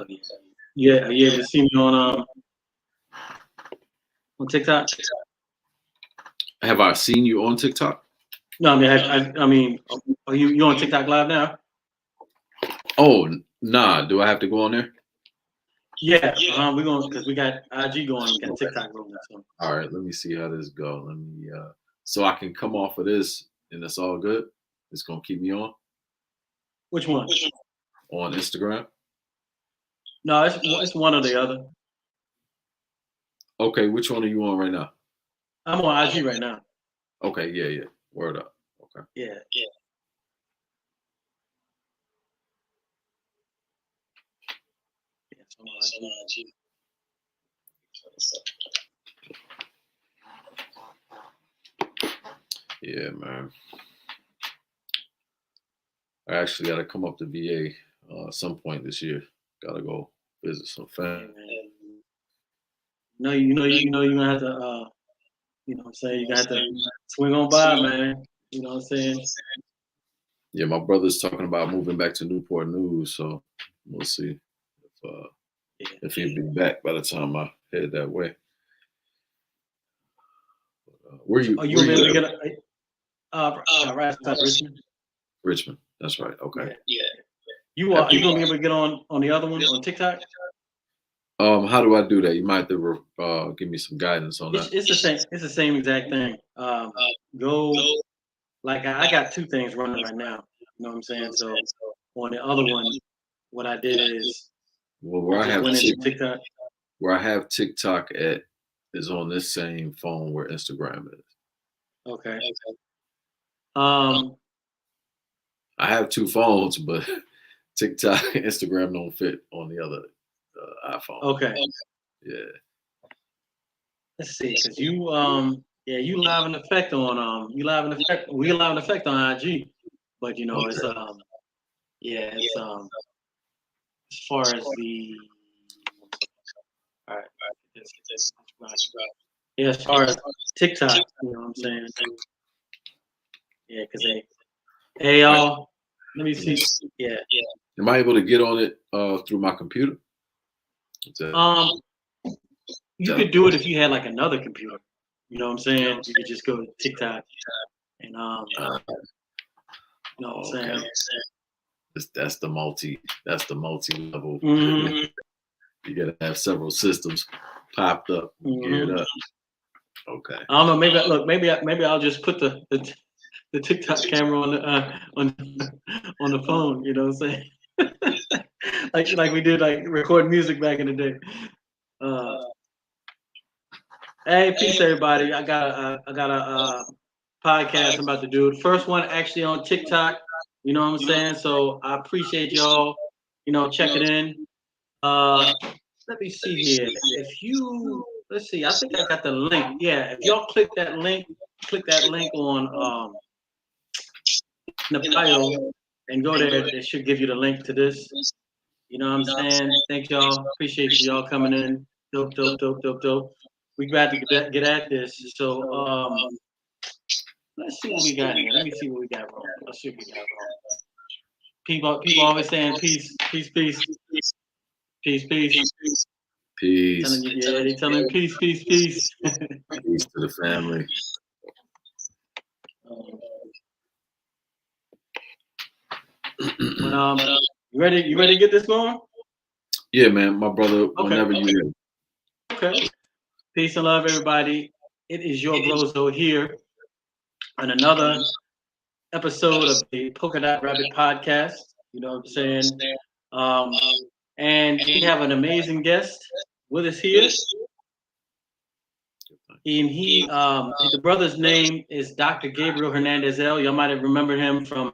So yeah, are you able to see me on TikTok? Have I seen you on TikTok? No, I mean, are you on TikTok live now? Oh, nah. Do I have to go on there? Yeah, we're going because we got IG going, we got TikTok rolling. So. All right, let me see how this go. Let me so I can come off of this and it's all good. It's gonna keep me on. Which one? On Instagram. No, it's one or the other. Okay, which one are you on right now? I'm on IG right now. Okay, yeah. Word up. Okay. Yeah. Yeah, man. I actually got to come up to VA some point this year. Got to go visit some family. No, you're gonna have to, you know what I'm saying? You're gonna have to swing on by, man. You know what I'm saying? Yeah, my brother's talking about moving back to Newport News, so we'll see if he'll be back by the time I head that way. Where you? Are you able to get right outside Richmond? Richmond. That's right. Okay. Yeah. You gonna be able to get on the other one on TikTok? How do I do that? You might have to give me some guidance on that. It's the same. It's the same exact thing. Go. Like I got two things running right now. You know what I'm saying? So on the other one, what I did is where I have TikTok. Where I have TikTok at is on this same phone where Instagram is. Okay. I have two phones, but TikTok, Instagram don't fit on the other iPhone. Okay. Yeah. Let's see, because you you live in effect on we live in effect on IG, but you know it's it's as far as the all right, yeah, as far as TikTok, you know what I'm saying? Yeah, because hey y'all, let me see. Yeah. Am I able to get on it through my computer? You could do it if you had like another computer. You know what I'm saying? You could just go to TikTok and you know what I'm saying? That's the multi level. Mm-hmm. You gotta have several systems popped up, geared up. Okay. I don't know. Maybe I'll just put the TikTok camera on the phone. You know what I'm saying? like we did like record music back in the day. Hey, peace everybody! I got a podcast I'm about to do. The first one actually on TikTok. You know what I'm saying? So I appreciate y'all. You know, checking in. Let me see here. Let's see. I think I got the link. Yeah, if y'all click that link on in the bio and go there. It should give you the link to this. You know what I'm saying? Thank y'all. Appreciate y'all coming in. Dope. We got to get at this. So let's see what we got here. Let me see what we got wrong. Let's see what we got wrong. People always saying peace. Peace. They telling peace. Peace to the family. But you ready to get this going? Yeah, man, my brother. Whenever you're ready. Okay. Peace and love, everybody. It is your Brozo here on another episode of the Polka Dot Rabbit podcast. You know what I'm saying? And we have an amazing guest with us here. And the brother's name is Dr. Gabriel Hernandez-El. Y'all might have remembered him from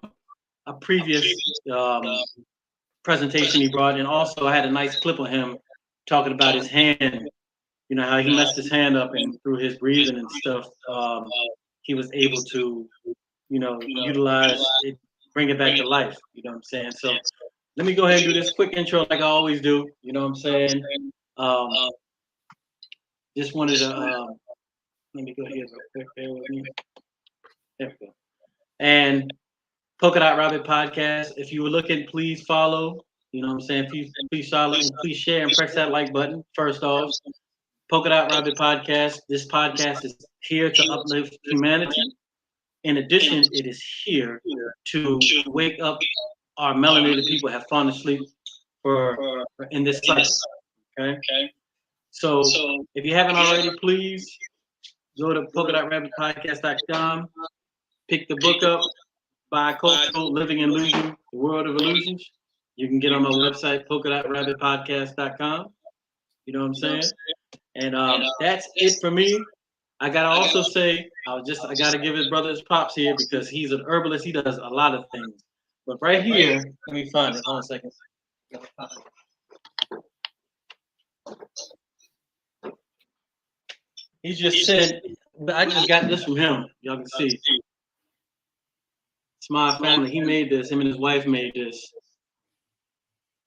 a previous presentation he brought. And also I had a nice clip of him talking about his hand. You know, how he messed his hand up and through his breathing and stuff, he was able to, you know, utilize it, bring it back to life. You know what I'm saying? So let me go ahead and do this quick intro like I always do. You know what I'm saying? Just wanted to, let me go here real quick. Bear with me. There we go. And Polka Dot Rabbit podcast. If you were looking, please follow. You know what I'm saying? Please solid and please share and press that like button. First off, Polka Dot Rabbit Podcast. This podcast is here to uplift humanity. In addition, it is here to wake up our melanated people have fallen asleep for in this cycle. Okay. So if you haven't already, please go to polka.rabbitpodcast.com, pick the book up, Bicultural Living and Losing the World of Illusions. You can get on my website, polka.rabbitpodcast.com. You know what I'm saying? And that's it for me. I gotta also say, I gotta give his brother his props here because he's an herbalist. He does a lot of things. But right here, let me find it. Hold on a second. He just said, I just got this from him. Y'all can see. It's my family. He made this. Him and his wife made this.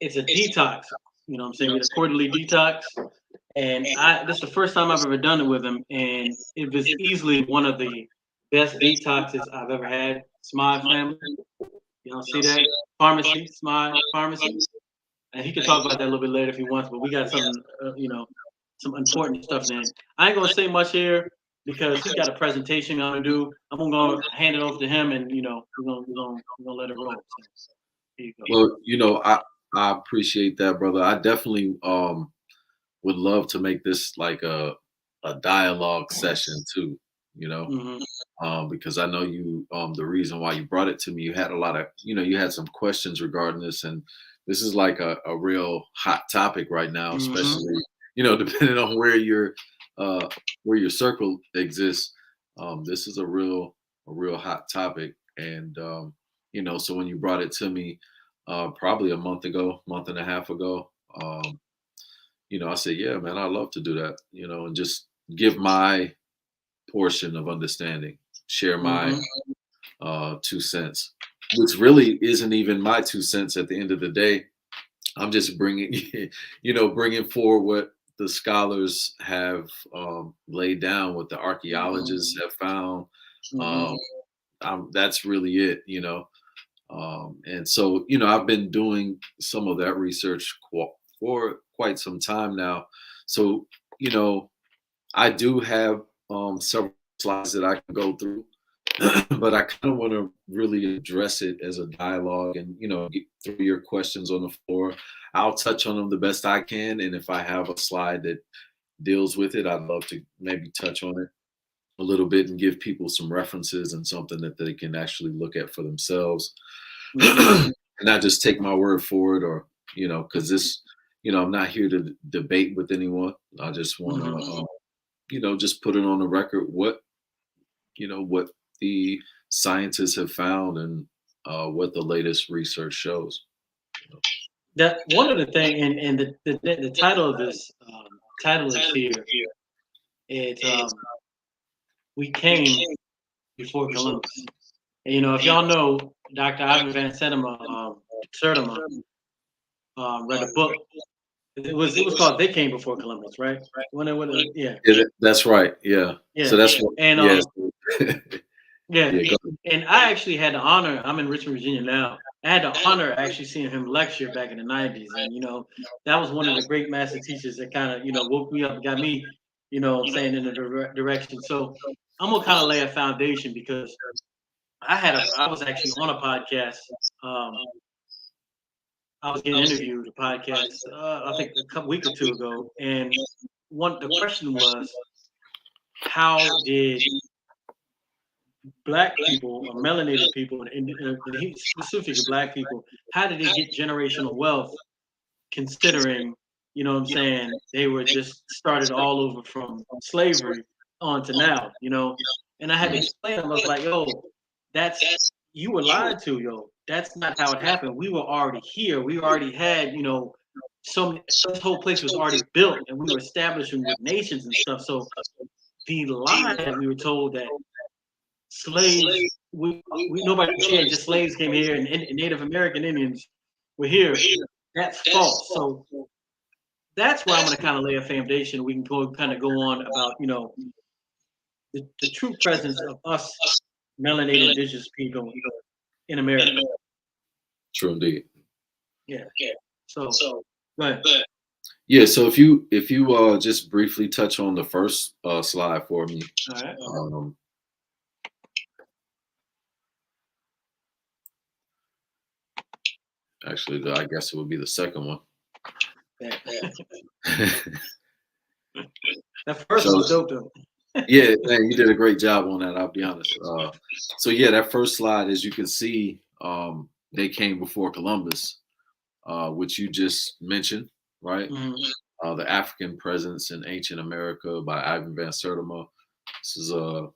It's a detox. You know what I'm saying? It's a quarterly detox. And this is the first time I've ever done it with him. And it was easily one of the best detoxes I've ever had. Smile family. You know, see that? Pharmacy, Smile Pharmacy. And he can talk about that a little bit later if he wants, but we got something, some important stuff in. I ain't going to say much here because he's got a presentation I'm going to do. I'm going to hand it over to him and, we're going to let it roll. So, here you go. Well, I appreciate that, brother. I definitely would love to make this like a dialogue session too, because I know you, the reason why you brought it to me, you had a lot of, you had some questions regarding this, and this is like a real hot topic right now, especially, depending on where your circle exists. This is a real hot topic. And, so when you brought it to me, probably a month and a half ago, I said, yeah, man, I'd love to do that, and just give my portion of understanding, share my 2 cents, which really isn't even my 2 cents at the end of the day. I'm just bringing forward what the scholars have laid down, what the archaeologists have found. That's really it, and so, I've been doing some of that research for quite some time now. So, I do have several slides that I can go through, but I kind of want to really address it as a dialogue and, get through your questions on the floor. I'll touch on them the best I can. And if I have a slide that deals with it, I'd love to maybe touch on it a little bit and give people some references and something that they can actually look at for themselves. And not just take my word for it, or, because this, I'm not here to debate with anyone. I just want to, just put it on the record what the scientists have found and what the latest research shows. That one of the things, and the title of this title is here. It's we came before Columbus. And, if y'all know, Dr. Ivan Van Sertima read a book. It was called "They Came Before Columbus," right? Yeah, that's right. Yeah. So that's what. And and I actually had the honor. I'm in Richmond, Virginia now. I had the honor of actually seeing him lecture back in the '90s, and that was one of the great master teachers that kind of woke me up and got me, saying in the direction. So I'm gonna kind of lay a foundation because I was actually on a podcast. I was getting interviewed a podcast, I think a week or two ago, and the question was, how did Black people or melanated people, and specifically Black people, how did they get generational wealth, considering, they were just started all over from slavery on to now, and I had to explain them. I was like, yo, you were lied to, yo. That's not how it happened. We were already here. We already had, this whole place was already built, and we were establishing with nations and stuff. So the lie that we were told that slaves, nobody cared, just slaves came here and Native American Indians were here. That's false. So that's where I'm going to kind of lay a foundation. We can go on about, the true presence of us melanated indigenous people in America. True indeed. Yeah. So, right. Yeah. So if you just briefly touch on the first slide for me. All right. Actually, I guess it would be the second one. That first one was dope though. Yeah, man, you did a great job on that. I'll be honest. So yeah, that first slide, as you can see, they came before Columbus, which you just mentioned, right? The African Presence in Ancient America by Ivan Van Sertima. This is a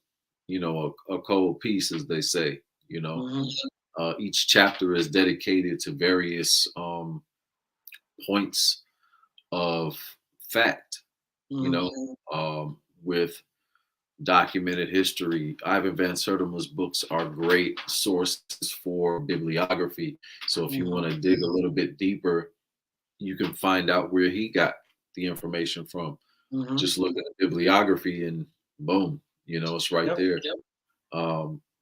cold piece, as they say. Each chapter is dedicated to various points of fact. With documented history. Ivan Van Sertima's books are great sources for bibliography. So if you want to dig a little bit deeper, you can find out where he got the information from. Just look at the bibliography and boom, it's right there.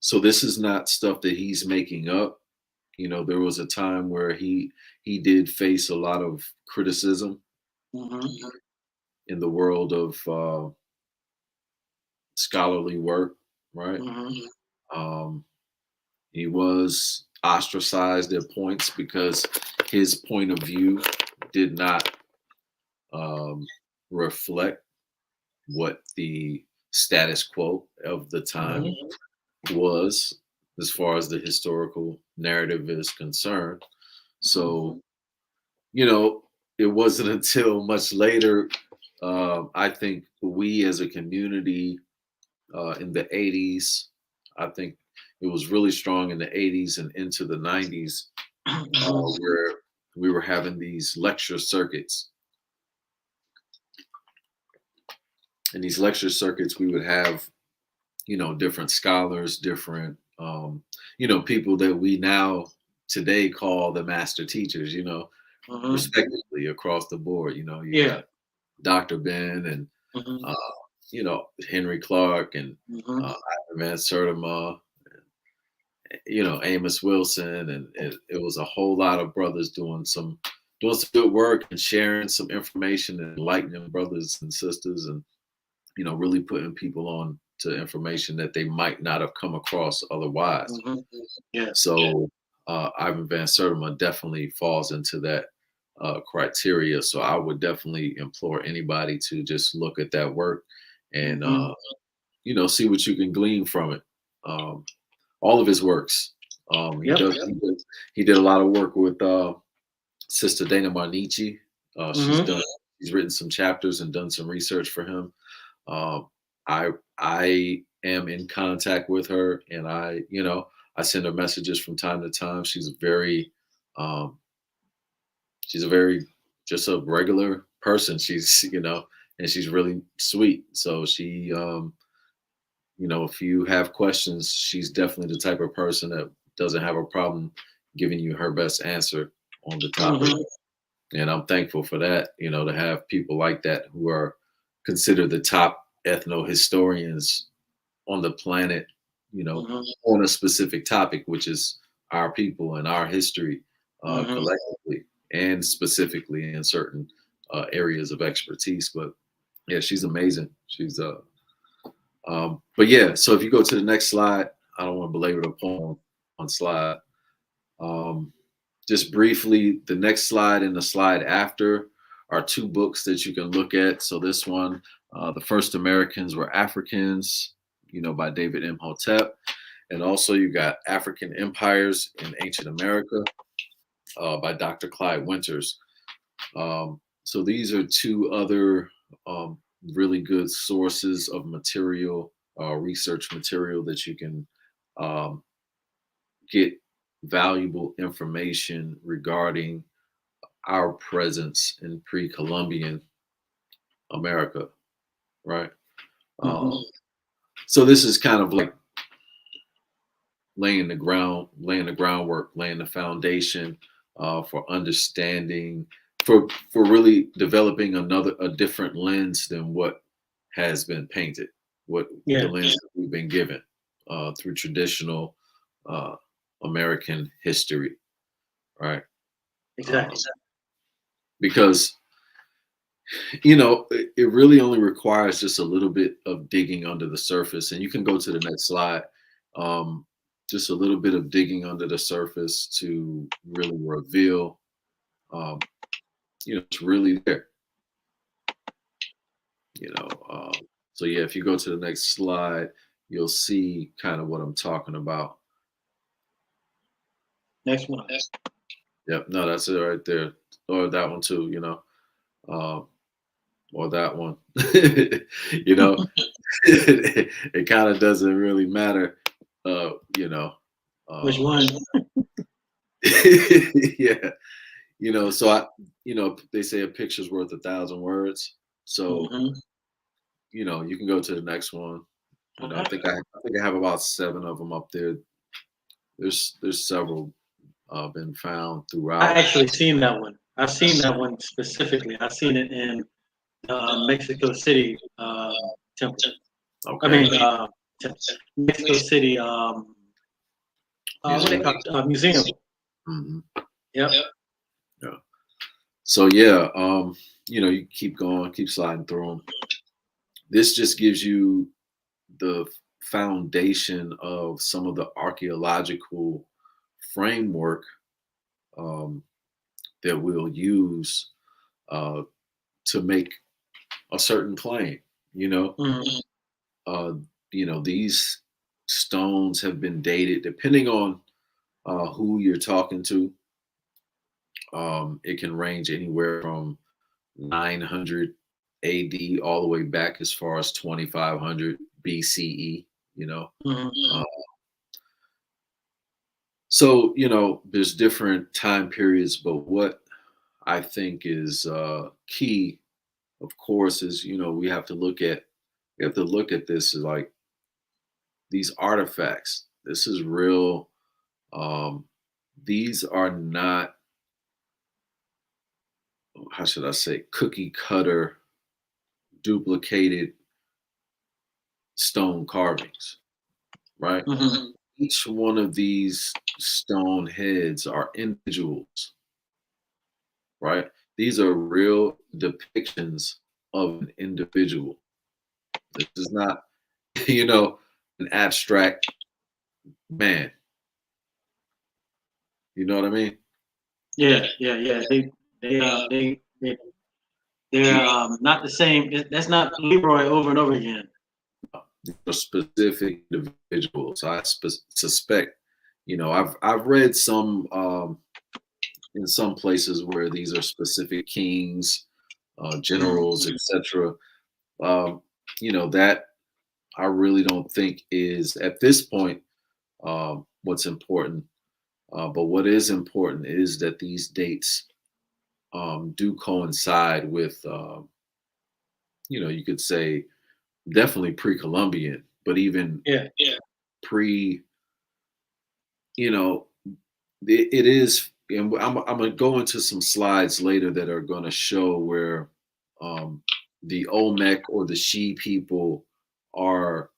So this is not stuff that he's making up. There was a time where he did face a lot of criticism in the world of scholarly work, right? He was ostracized at points because his point of view did not reflect what the status quo of the time was as far as the historical narrative is concerned. So, it wasn't until much later, I think we as a community in the 80s, I think it was really strong in the 80s and into the 90s, where we were having these lecture circuits. In these lecture circuits, we would have, different scholars, different, people that we now today call the master teachers, respectively across the board. You got Dr. Ben and, Henry Clark and Ivan Van Sertima, Amos Wilson, and it was a whole lot of brothers doing some good work and sharing some information and enlightening brothers and sisters, and really putting people on to information that they might not have come across otherwise. So Ivan Van Sertima definitely falls into that criteria. So I would definitely implore anybody to just look at that work and see what you can glean from it. All of his works. He did a lot of work with Sister Dana Marnici. She's written some chapters and done some research for him. I am in contact with her, and I send her messages from time to time. She's a very just a regular person. She's and she's really sweet. So she if you have questions, she's definitely the type of person that doesn't have a problem giving you her best answer on the topic. And I'm thankful for that, to have people like that who are considered the top ethno-historians on the planet, on a specific topic, which is our people and our history collectively and specifically in certain areas of expertise. But yeah, she's amazing. She's but yeah, so if you go to the next slide, I don't want to belabor the point on slide. Just briefly, the next slide and the slide after are two books that you can look at. So this one, The First Americans Were Africans, by David Imhotep. And also you got African Empires in Ancient America by Dr. Clyde Winters. So these are two other really good sources of material, research material that you can get valuable information regarding our presence in pre-Columbian America, right? So this is kind of like laying the groundwork, laying the foundation for understanding, for really developing a different lens than what has been painted, the lens that we've been given through traditional American history, right? Exactly. because it really only requires just a little bit of digging under the surface. And you can go to the next slide. Just a little bit of digging under the surface to really reveal, it's really there. So yeah, if you go to the next slide, you'll see kind of what I'm talking about. Next one. Yep, no, that's it right there. Or that one too, or that one. It kind of doesn't really matter, Which one? Yeah. So they say a picture's worth 1,000 words. So, you can go to the next one. I think I have about 7 of them up there. There's several been found throughout. I actually seen that one. I've seen that one specifically. I've seen it in Mexico City temple. Okay. I mean, Mexico City. What they call it? Museum. Mm-hmm. Yep. Yeah. So yeah, you keep going, keep sliding through them. This just gives you the foundation of some of the archaeological framework that we'll use to make a certain claim. These stones have been dated depending on who you're talking to. It can range anywhere from 900 AD all the way back as far as 2500 BCE. So there's different time periods, but what I think is key, of course, is we have to look at this as like these artifacts. This is real. These are not, how should I say, cookie cutter, duplicated stone carvings, right? Mm-hmm. Each one of these stone heads are individuals, right? These are real depictions of an individual. This is not, an abstract man. You know what I mean? Yeah. They're not the same. That's not Leroy over and over again. Specific individuals. I suspect, I've read some in some places where these are specific kings, generals, etc. That I really don't think is at this point what's important. But what is important is that these dates do coincide with, you could say definitely pre-Columbian, but even pre, it is, and I'm going to go into some slides later that are going to show where the Olmec or the She people are,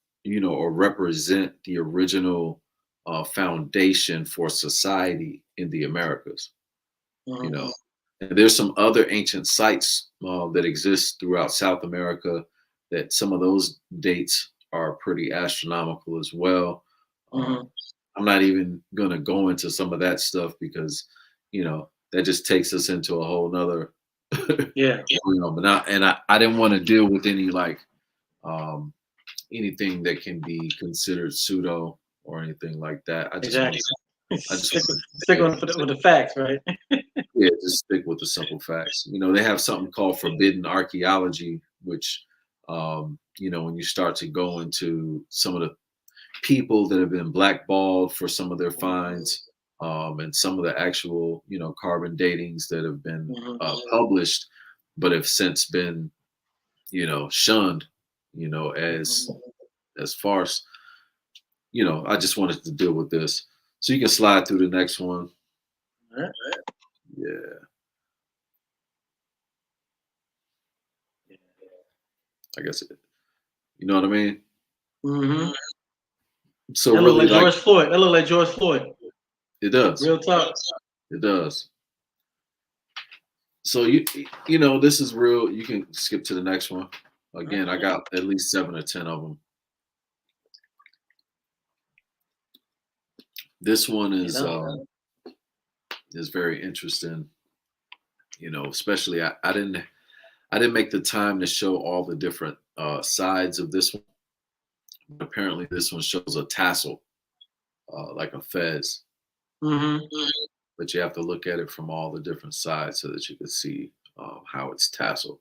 or represent the original foundation for society in the Americas. Mm-hmm. And there's some other ancient sites that exist throughout South America that some of those dates are pretty astronomical as well. Mm-hmm. I'm not even going to go into some of that stuff because, that just takes us into a whole nother, but I didn't want to deal with any anything that can be considered pseudo or anything like that. I just stick with the facts, right? Yeah, just stick with the simple facts. They have something called forbidden archaeology, which, when you start to go into some of the people that have been blackballed for some of their finds, and some of the actual, carbon datings that have been published, but have since been, shunned, as farce. I just wanted to deal with this. So you can slide through the next one. All right. Yeah. I guess you know what I mean? Mm-hmm. So that really, look like George Floyd. That look like George Floyd. It does. Real talk. It does. So you know, this is real. You can skip to the next one. Again, I got at least 7 or 10 of them. This one is very interesting. You know, especially I didn't make the time to show all the different sides of this one. But apparently, this one shows a tassel, like a fez. Mm-hmm. But you have to look at it from all the different sides so that you can see how it's tasseled.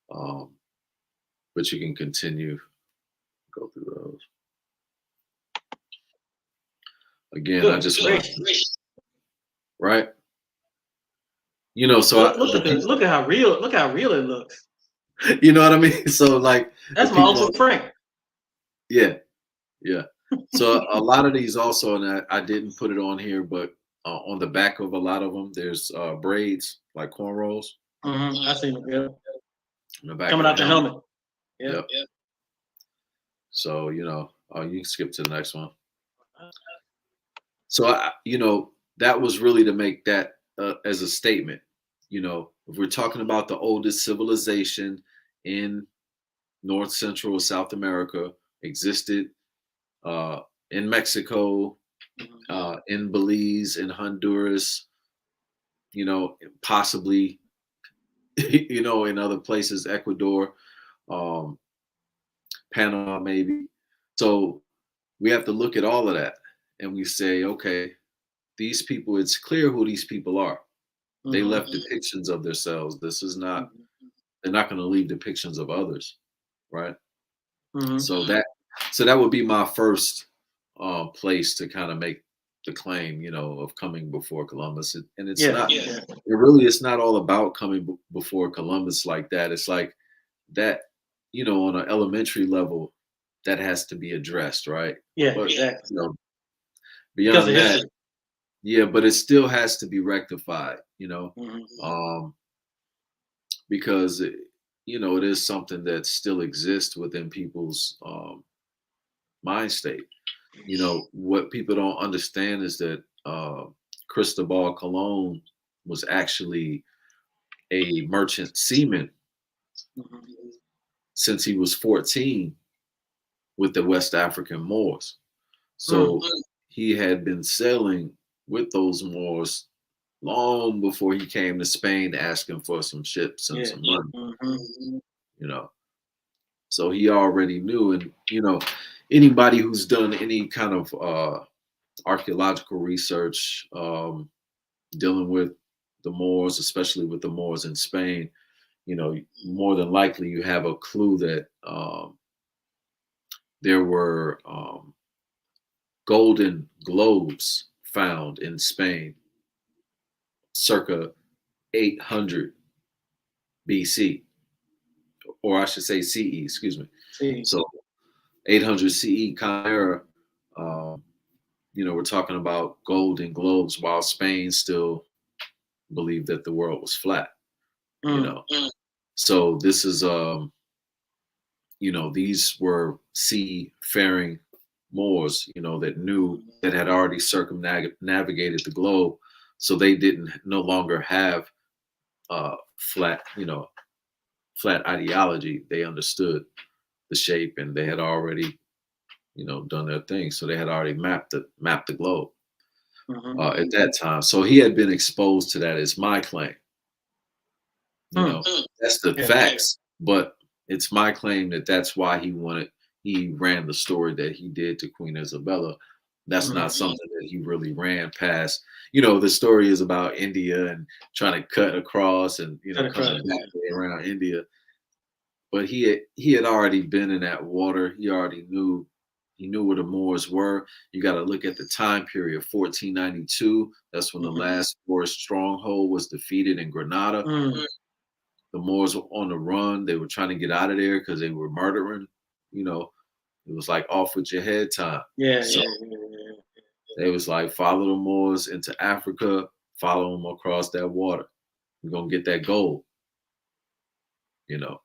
But you can continue, go through those. Again, I just want right. You know, so look at how real it looks. You know what I mean? So like that's my Uncle Frank. Yeah. So a lot of these also, and I didn't put it on here, but on the back of a lot of them, there's braids like cornrows. Mm-hmm. I seen them. Yeah. Coming out the helmet. Yep. So you know, you can skip to the next one. So you know, that was really to make that as a statement. You know, if we're talking about the oldest civilization in North Central South America, existed in Mexico, in Belize, in Honduras, you know, possibly, you know, in other places, Ecuador, Panama, maybe. So we have to look at all of that and we say, okay, these people, it's clear who these people are. They left depictions of themselves. This is not, they're not going to leave depictions of others, right? So that would be my first place to kind of make the claim, you know, of coming before Columbus. And it's not, it really, it's not all about coming before Columbus like that. It's like that, you know, on an elementary level, that has to be addressed, right? Yeah, but, exactly. You know, beyond that, yeah, but it still has to be rectified, you know, because, you know, it is something that still exists within people's mind state. You know, what people don't understand is that Cristobal Colon was actually a merchant seaman since he was 14 with the West African Moors. So he had been sailing with those Moors long before he came to Spain asking for some ships and some money. You know, so he already knew. And, you know, anybody who's done any kind of archaeological research dealing with the Moors, especially with the Moors in Spain, you know, more than likely you have a clue that there were golden globes found in Spain circa 800 BC, or I should say CE, excuse me. So 800 CE kind of era, you know, we're talking about golden globes while Spain still believed that the world was flat, you know. So this is, you know, these were seafaring Moors, you know, that had already circumnavigated the globe. So they didn't no longer have flat, you know, flat ideology. They understood the shape and they had already, you know, done their thing. So they had already mapped the globe at that time. So he had been exposed to that, is my claim. You know, that's the facts, but it's my claim that that's why he ran the story that he did to Queen Isabella. That's not something that he really ran past. You know, the story is about India and trying to cut across and, you know, coming back around India. But he had already been in that water. He already knew where the Moors were. You got to look at the time period, 1492. That's when the last Moorish stronghold was defeated in Granada. The Moors were on the run. They were trying to get out of there because they were murdering. You know, it was like off with your head time. They was like, follow the Moors into Africa, follow them across that water. We're going to get that gold. You know,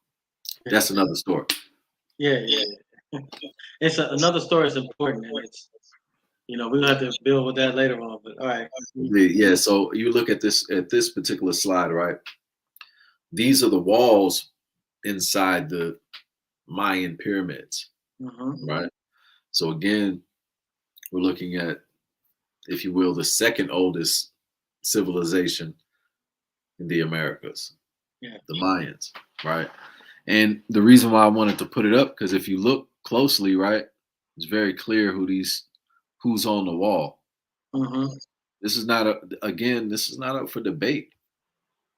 that's another story. It's another story is important. And it's, you know, we're going to have to build with that later on. But all right. Yeah, so you look at this particular slide, right? these are the walls inside the Mayan pyramids, right? So again, we're looking at, if you will, the second oldest civilization in the Americas, the Mayans, right? And the reason why I wanted to put it up, because if you look closely, right, it's very clear who's on the wall. This is not this is not up for debate.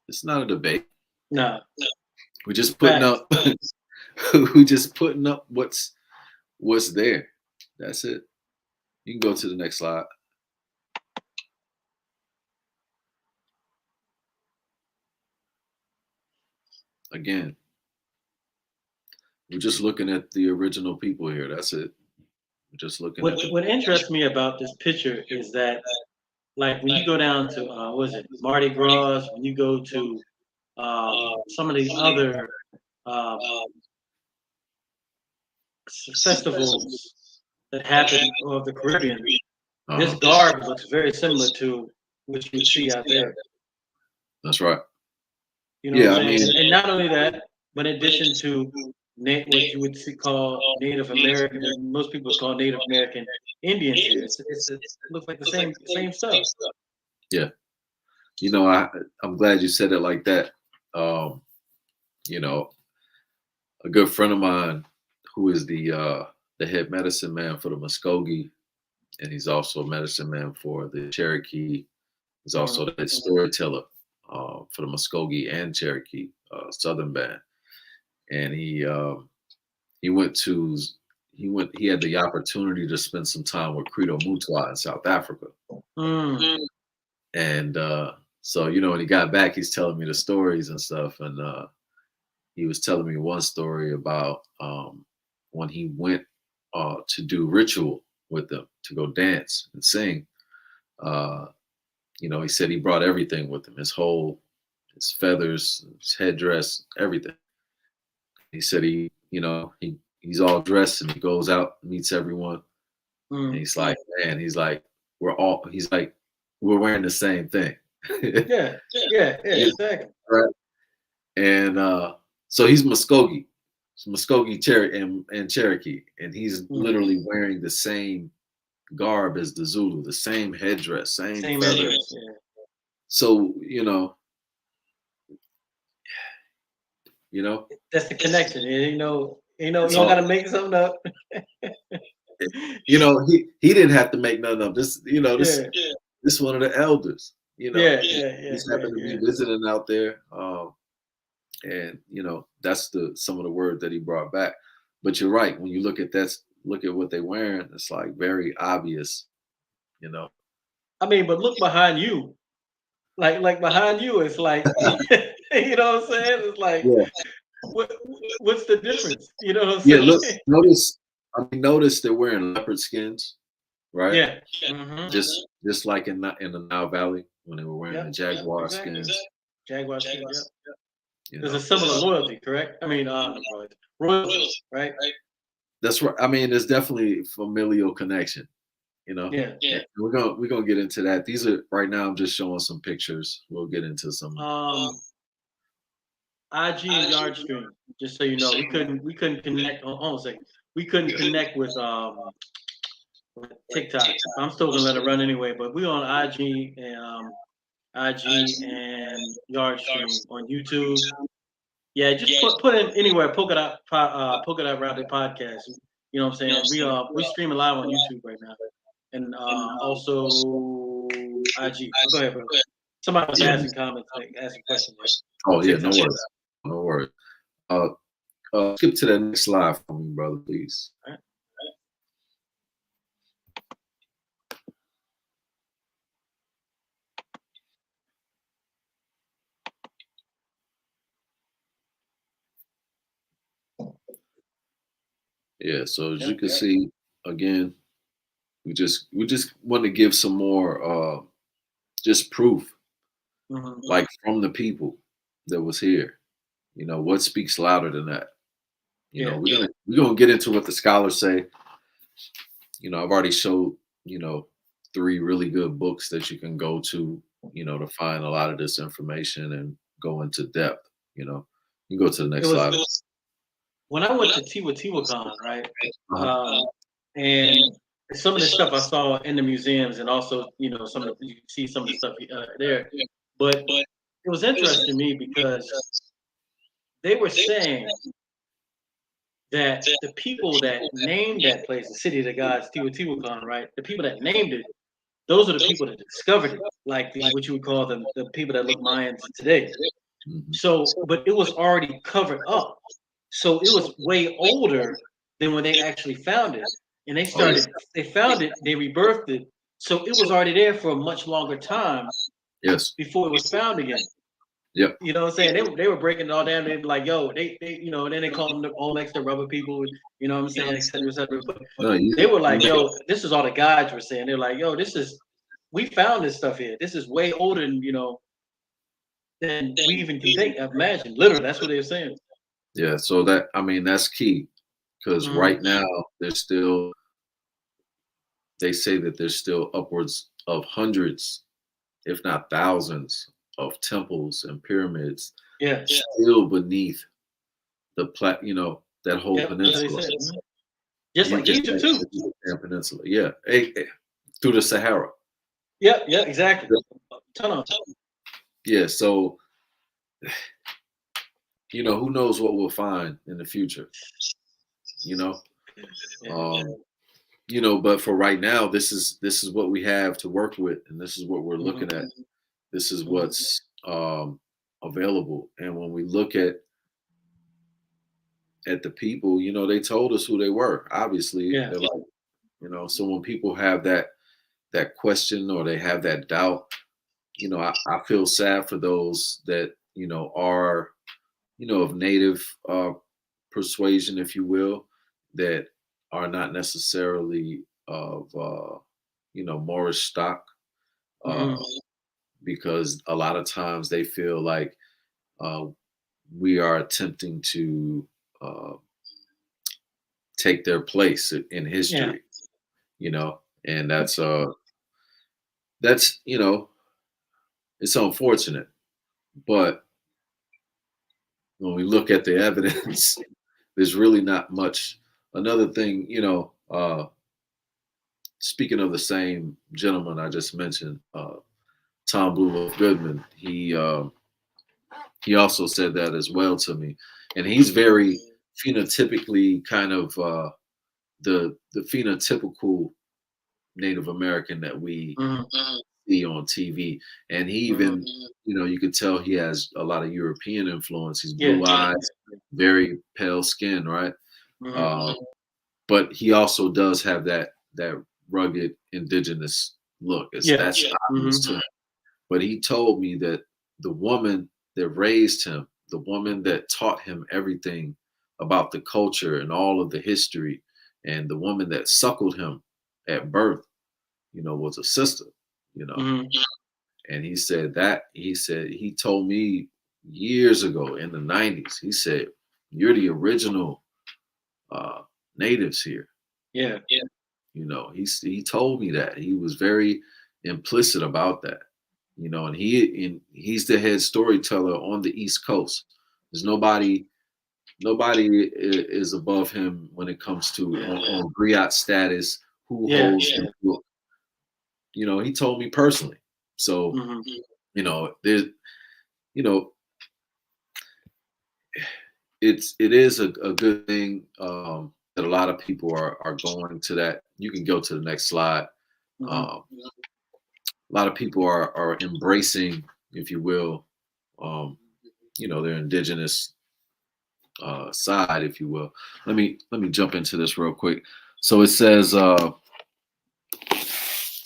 It's not a debate. No. We're just putting up we're just putting up what's there. That's it. You can go to the next slide. Again, we're just looking at the original people here. That's it. We're just looking what interests me about this picture is that, like, when you go down to what is it, Mardi Gras, when you go to some of these other festivals that happen of the Caribbean, this garb looks very similar to what you see out there. That's right. You know what I'm saying? And not only that, but in addition to what you would call Native American, most people call Native American Indians here. It looks like the same stuff. Yeah. You know, I'm glad you said it like that. You know, a good friend of mine who is the head medicine man for the Muskogee, and he's also a medicine man for the Cherokee. He's also the head storyteller for the Muskogee and Cherokee Southern Band. And he had the opportunity to spend some time with Credo Mutwa in South Africa. And so, you know, when he got back, he's telling me the stories and stuff. And he was telling me one story about when he went to do ritual with them, to go dance and sing. You know, he said he brought everything with him, his feathers, his headdress, everything. He said he's all dressed and he goes out, meets everyone. And he's like, man, we're wearing the same thing. Yeah, exactly. Right. And so he's Muskogee, and Cherokee, and he's literally wearing the same garb as the Zulu, the same headdress, same feathers. Yeah. So, you know, that's the connection. You don't gotta make something up. You know, he didn't have to make nothing up. This this one of the elders. You know, he's happened to be visiting out there, and you know, that's some of the word that he brought back. But you're right, when you look at what they're wearing, it's like very obvious. You know, I mean, but look behind you, like behind you, it's like you know what I'm saying? It's like, what's the difference? You know what I'm saying? Yeah, notice they're wearing leopard skins, right? Yeah. Just like in the Nile Valley when they were wearing the jaguar skins. Jaguar skins. There's a similar loyalty, correct? I mean, royalty, right? That's right. I mean, there's definitely familial connection. You know, yeah. We're gonna get into that. These are right now. I'm just showing some pictures. We'll get into some. IG and Yardstream. Just so you know, we couldn't connect. Hold on a second. We couldn't connect with TikTok. I'm still gonna let it run anyway. But we on IG and Yardstream on YouTube. Yeah, just put in anywhere. Polka Dot Route Podcast. You know what I'm saying? We streaming live on YouTube right now. And also IG. Go ahead, bro. Somebody was asking comments, asking questions. Oh yeah, no worries. Skip to the next slide for me, brother, please. All right. Yeah, so as you can see, again, we just want to give some more just proof, like from the people that was here. You know, what speaks louder than that? You know, we're gonna get into what the scholars say. You know, I've already showed, 3 really good books that you can go to, to find a lot of this information and go into depth. You know, you go to the It next slide. was when I went to Teotihuacan, right? Uh-huh. And some of the stuff I saw in the museums, and also, some of the, you see some of the stuff there. But it was interesting to me because they were saying that the people that named that place, the city of the gods, Teotihuacan, right? The people that named it, those are the people that discovered it, like what you would call the people that look Mayans today. Mhm. So, but it was already covered up. So it was way older than when they actually found it. And they found it, they rebirthed it. So it was already there for a much longer time Yes. before it was found again. Yep. You know what I'm saying? They were breaking it all down. They'd be like, yo, then they called them the Olmec, the rubber people, you know what I'm saying, et cetera, et cetera. But No, they were like, yo, this is all the guides were saying. They're like, yo, we found this stuff here. This is way older than we even can imagine. Literally, that's what they were saying. yeah. So that's key because right now they say that there's still upwards of hundreds, if not thousands, of temples and pyramids still beneath that whole peninsula. Just like Egypt too. Peninsula, yeah, through the Sahara. Yeah, exactly. Ton of. Yeah, so who knows what we'll find in the future. But for right now, this is what we have to work with, and this is what we're looking at. This is what's available. And when we look at the people, they told us who they were. Obviously, they're like, so when people have that question or they have that doubt, I feel sad for those that are of native persuasion, if you will, that are not necessarily of Moorish stock, because a lot of times they feel like we are attempting to take their place in history, and that's it's unfortunate, but when we look at the evidence, there's really not much. Another thing, speaking of the same gentleman I just mentioned, Tom Blue Goodman, he also said that as well to me, and he's very phenotypically kind of the phenotypical Native American that we see on TV, and he even you could tell he has a lot of European influence. He's blue eyes, very pale skin, right? But he also does have that rugged indigenous look. That's obvious to him. But he told me that the woman that raised him, the woman that taught him everything about the culture and all of the history, and the woman that suckled him at birth, was a sister, And he said he told me years ago in the 90s, he said, "You're the original natives here." Yeah. He told me that. He was very implicit about that. And he's the head storyteller on the East Coast. There's nobody is above him when it comes to on griot status, who holds the book. He told me personally. So, there's it is a good thing that a lot of people are going to that. You can go to the next slide. A lot of people are embracing, if you will, their indigenous side, if you will. Let me jump into this real quick. So it says,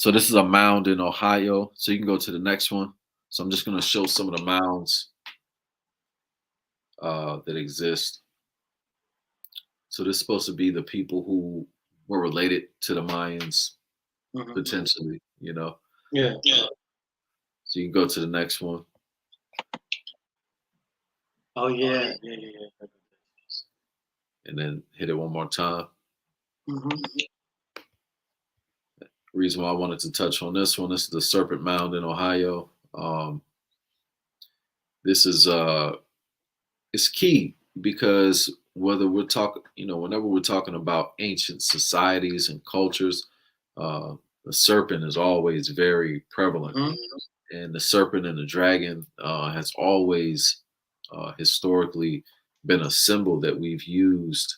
so this is a mound in Ohio. So you can go to the next one. So I'm just going to show some of the mounds that exist. So this is supposed to be the people who were related to the Mayans, potentially, Yeah. So you can go to the next one. Oh yeah. And then hit it one more time. Reason why I wanted to touch on this one, this is the Serpent Mound in Ohio. This is it's key because whether we're talking, whenever we're talking about ancient societies and cultures, uh, the serpent is always very prevalent, and the serpent and the dragon has always historically been a symbol that we've used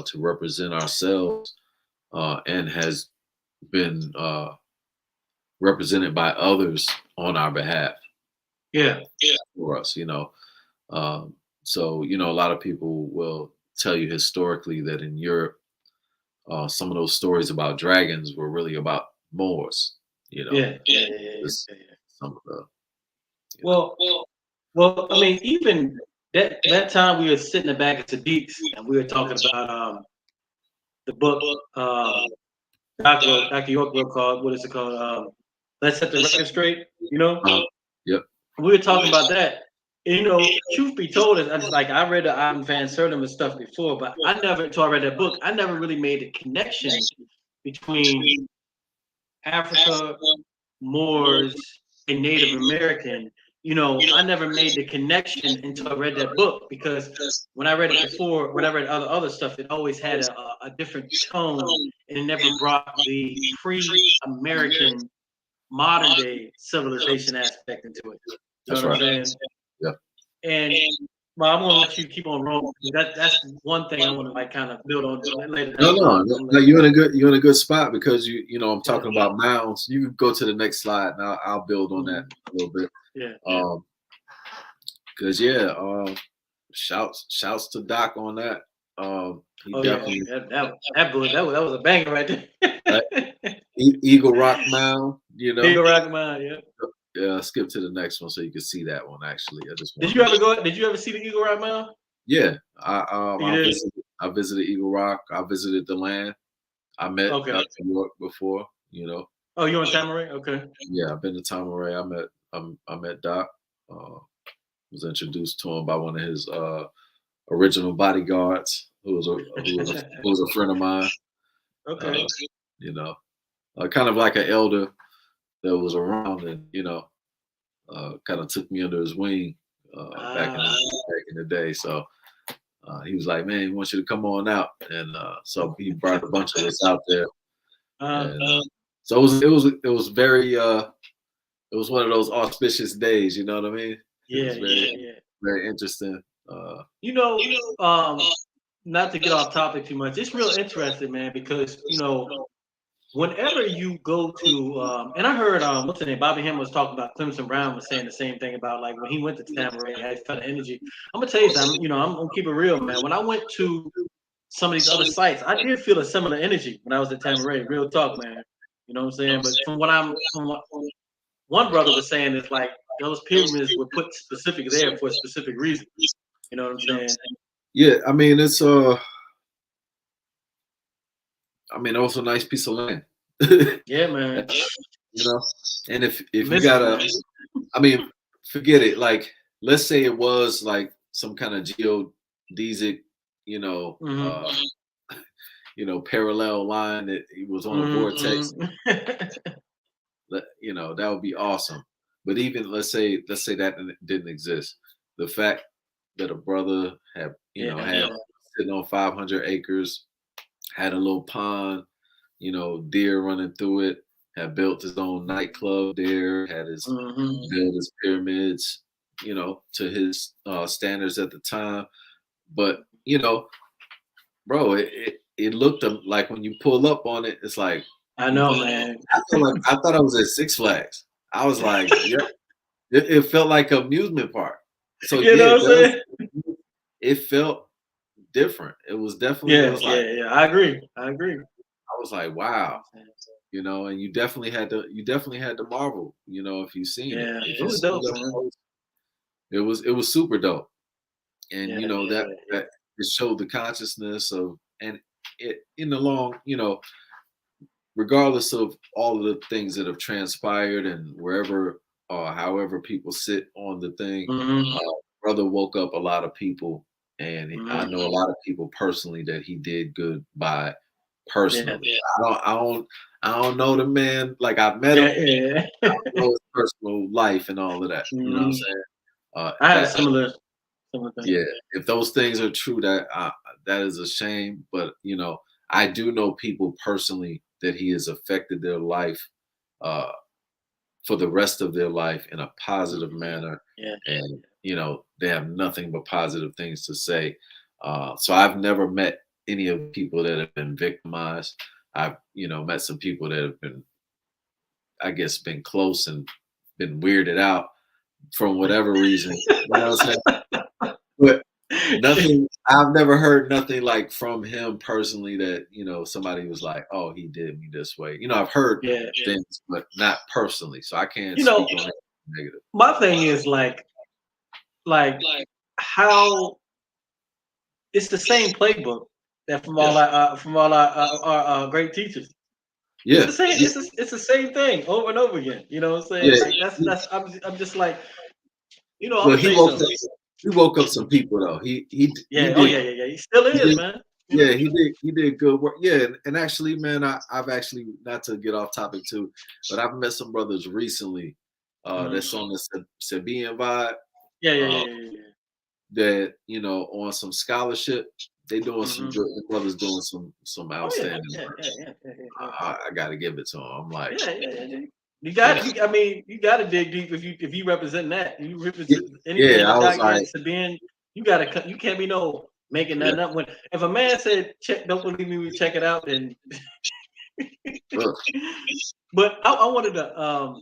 to represent ourselves, and has been represented by others on our behalf. Yeah. For us, Um, so, a lot of people will tell you historically that in Europe, some of those stories about dragons were really about Moors, Yeah. just some of the, Well, I mean, even that time we were sitting in the back of Sadiq's and we were talking about the book Dr. York wrote called, what is it called? Let's Set the Record Straight, Yep. We were talking about that. Truth be told, I just like I read the Ivan Van Sertima stuff before, but I never, until I read that book, I never really made the connection between Africa, Moors, and Native American. I never made the connection until I read that book, because when I read it before, when I read other stuff, it always had a different tone, and it never brought the pre-American modern day civilization aspect into it. You know That's what right. I'm saying? Yeah. And well, I'm gonna let you keep on rolling. That's one thing I want to like kind of build on later. No, you're in a good spot because I'm talking about mounds. You can go to the next slide, and I'll build on that a little bit. Yeah. Because shouts to Doc on that. He definitely that was a banger right there. Eagle Rock Mound, Eagle Rock Mound, yeah. Yeah, skip to the next one so you can see that one. Actually, Did you ever see the Eagle Rock Mound? Yeah, I visited Eagle Rock. I visited the land. I met Dr. York before. Oh, you're in Tamaray? Okay. Yeah, I've been to Tamaray. I met Doc. Was introduced to him by one of his original bodyguards, who was a friend of mine. Okay. Kind of like an elder that was around, and kind of took me under his wing back in the day. So he was like, "Man, he wants you to come on out," and so he brought a bunch of us out there. So it was very it was one of those auspicious days. You know what I mean? Yeah, very interesting. Not to get off topic too much, it's real interesting, man, because whenever you go to and I heard what's the name, Bobby Hinn was talking about, Clemson Brown was saying the same thing about like when he went to Tamaray, he had this kind of energy. I'm gonna tell you something, I'm gonna keep it real, man. When I went to some of these other sites, I did feel a similar energy when I was at Tamaray. Real talk, man. You know what I'm saying? But from what one brother was saying, is like those pyramids were put specific there for a specific reason. You know what I'm saying? Yeah, I mean it's also a nice piece of land. Yeah, man. And if you gotta, forget it. Like, let's say it was like some kind of geodesic, parallel line that it was on a vortex. That would be awesome. But even let's say that didn't exist. The fact that a brother had sitting on 500 acres, had a little pond, deer running through it, had built his own nightclub there, had his built his pyramids, to his standards at the time. But bro, it looked like when you pull up on it, it's like, I know, man. I thought I was at Six Flags. I was like, yeah, it felt like an amusement park. So it felt different. It was definitely I agree. I was like, wow, and you definitely had to marvel, if you've seen it. It was dope, man. It was super dope. And that it showed the consciousness of, and it in the long, regardless of all of the things that have transpired and wherever or however people sit on the thing, brother woke up a lot of people, and I know a lot of people personally that he did good by personally. I don't know the man, like I've met him. I don't know his personal life and all of that. You know what I'm saying? I had a Yeah, if those things are true, that that is a shame. But I do know people personally that he has affected their life uh, for the rest of their life in a positive manner, Yeah. and they have nothing but positive things to say. So I've never met any of the people that have been victimized. I've met some people that have been, I guess, been close and been weirded out from whatever reason. You know what I'm saying? But nothing. I've never heard nothing like from him personally that somebody was like, "Oh, he did me this way." I've heard things, but not personally, so I can't speak on it negative. My thing is like how it's the same playbook that from all our great teachers. It's Yeah, the same. It's the same thing over and over again. You know what I'm saying? yeah. Like that's. I'm just like, I'm Well, gonna say something. he woke up some people though. He Yeah. did. Oh yeah. He still is, man. Yeah, he did good work. Yeah, and actually, man, I've actually, not to get off topic too, but I've met some brothers recently that's on the Sabian vibe. Yeah. That on some scholarship, they doing some good. The brothers doing some Oh yeah. outstanding Yeah. work. Yeah. I got to give it to them. I'm like, Yeah. You got. I mean, you got to dig deep if you represent that. You represent yeah. anything I was without like, getting Sabian. You gotta. You can't be making yeah, nothing up. When if a man said, "Check, don't believe me, we check it out," then. But I wanted to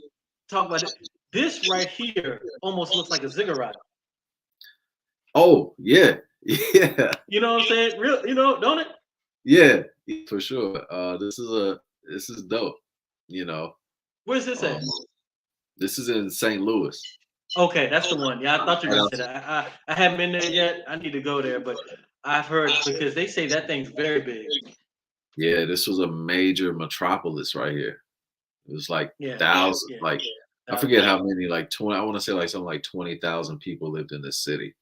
talk about it. This right here almost looks like a ziggurat. oh yeah, yeah, You know what I'm saying? Real, don't it? yeah, for sure. This is dope. You know, Where's this um, at? this is in St. Louis. Okay, that's the one. Yeah, I thought you were Right gonna out- say that. I haven't been there yet. I need to go there, but I've heard because they say that thing's very big. Yeah, this was a major metropolis right here. It was like Yeah, thousands, yeah. like I forget how many, like 20. I want to say like something like 20,000 people lived in this city,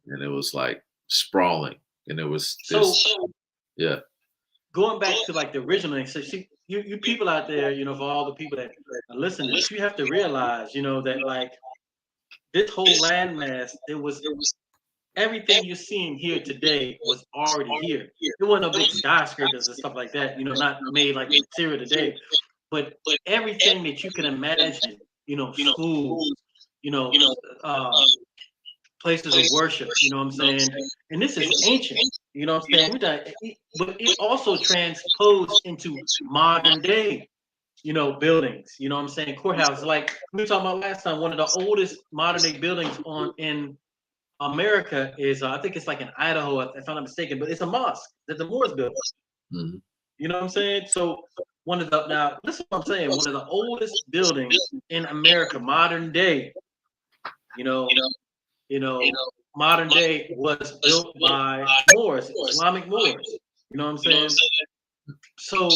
and it was like sprawling, and it was So this. Yeah, going back to like the original, so see, you people out there, for all the people that are listening, you have to realize, that like this whole landmass, it was everything you're seeing here today was already here. There wasn't no big skyscrapers and stuff like that, not made like the material today. But everything that you can imagine, schools, you know, uh, places of worship, you know what I'm saying? And this is ancient, you know what I'm saying? But it also transposed into modern day, buildings, you know what I'm saying? Courthouse, like we were talking about last time, one of the oldest modern day buildings in America is, I think it's like in Idaho, if I'm not mistaken, but it's a mosque that the Moors built. hmm You know what I'm saying? So now, listen what I'm saying. One of the oldest buildings in America, modern day, you know, you know, modern day was built by Moors, Islamic Moors. You know what I'm saying? So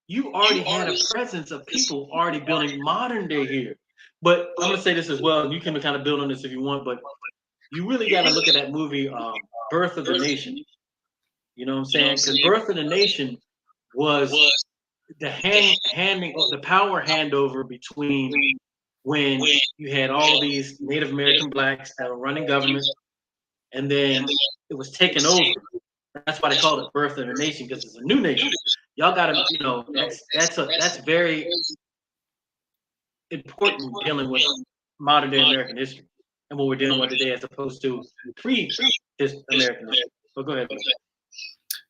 you already had a presence of people already building modern day here. But I'm gonna say this as well. You can kind of build on this if you want, but you really got to look at that movie, Birth of the Nation. You know what I'm saying? Because Birth of the Nation was the the power handover between when you had all these Native American blacks that were running government, and then it was taken over. That's why they called it Birth of the Nation, because it's a new nation. Y'all got to, that's very important dealing with modern day American history and what we're dealing with today, as opposed to pre this American history. But go ahead.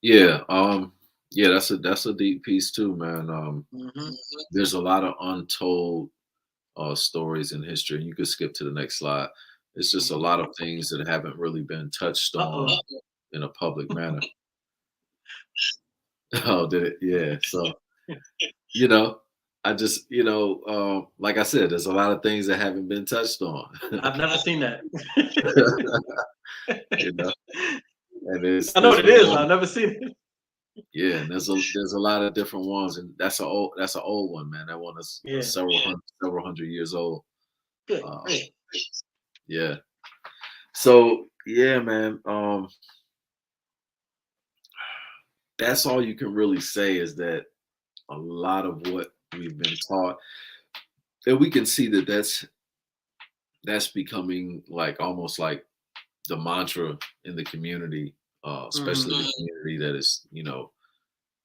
yeah, yeah. That's a deep piece too, man. Mm-hmm. There's a lot of untold stories in history. You could skip to the next slide. It's just a lot of things that haven't really been touched on in a public manner. Oh, did it? Yeah. So, you know, I just, like I said, there's a lot of things that haven't been touched on. I've never seen that. you know, and I know what it is, but I've never seen it. Yeah, and there's a lot of different ones, and that's an old one, man. That one is several hundred years old. Good. Yeah. So yeah, man. That's all you can really say is that a lot of what we've been taught, and we can see that that's becoming like almost like the mantra in the community, especially the community that is,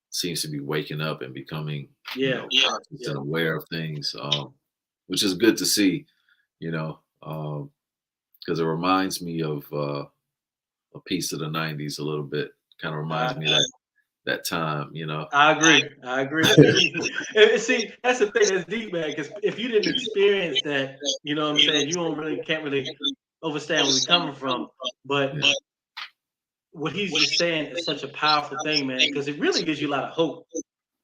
seems to be waking up and becoming, conscious and aware of things, which is good to see, because it reminds me of a piece of the '90s a little bit. Kind of reminds me of that time. I agree. And see, that's the thing that's deep, man. Because if you didn't experience that, you know what I'm saying, you can't really understand where we're coming from. But Yeah. what he's just saying is such a powerful thing, man, because it really gives you a lot of hope.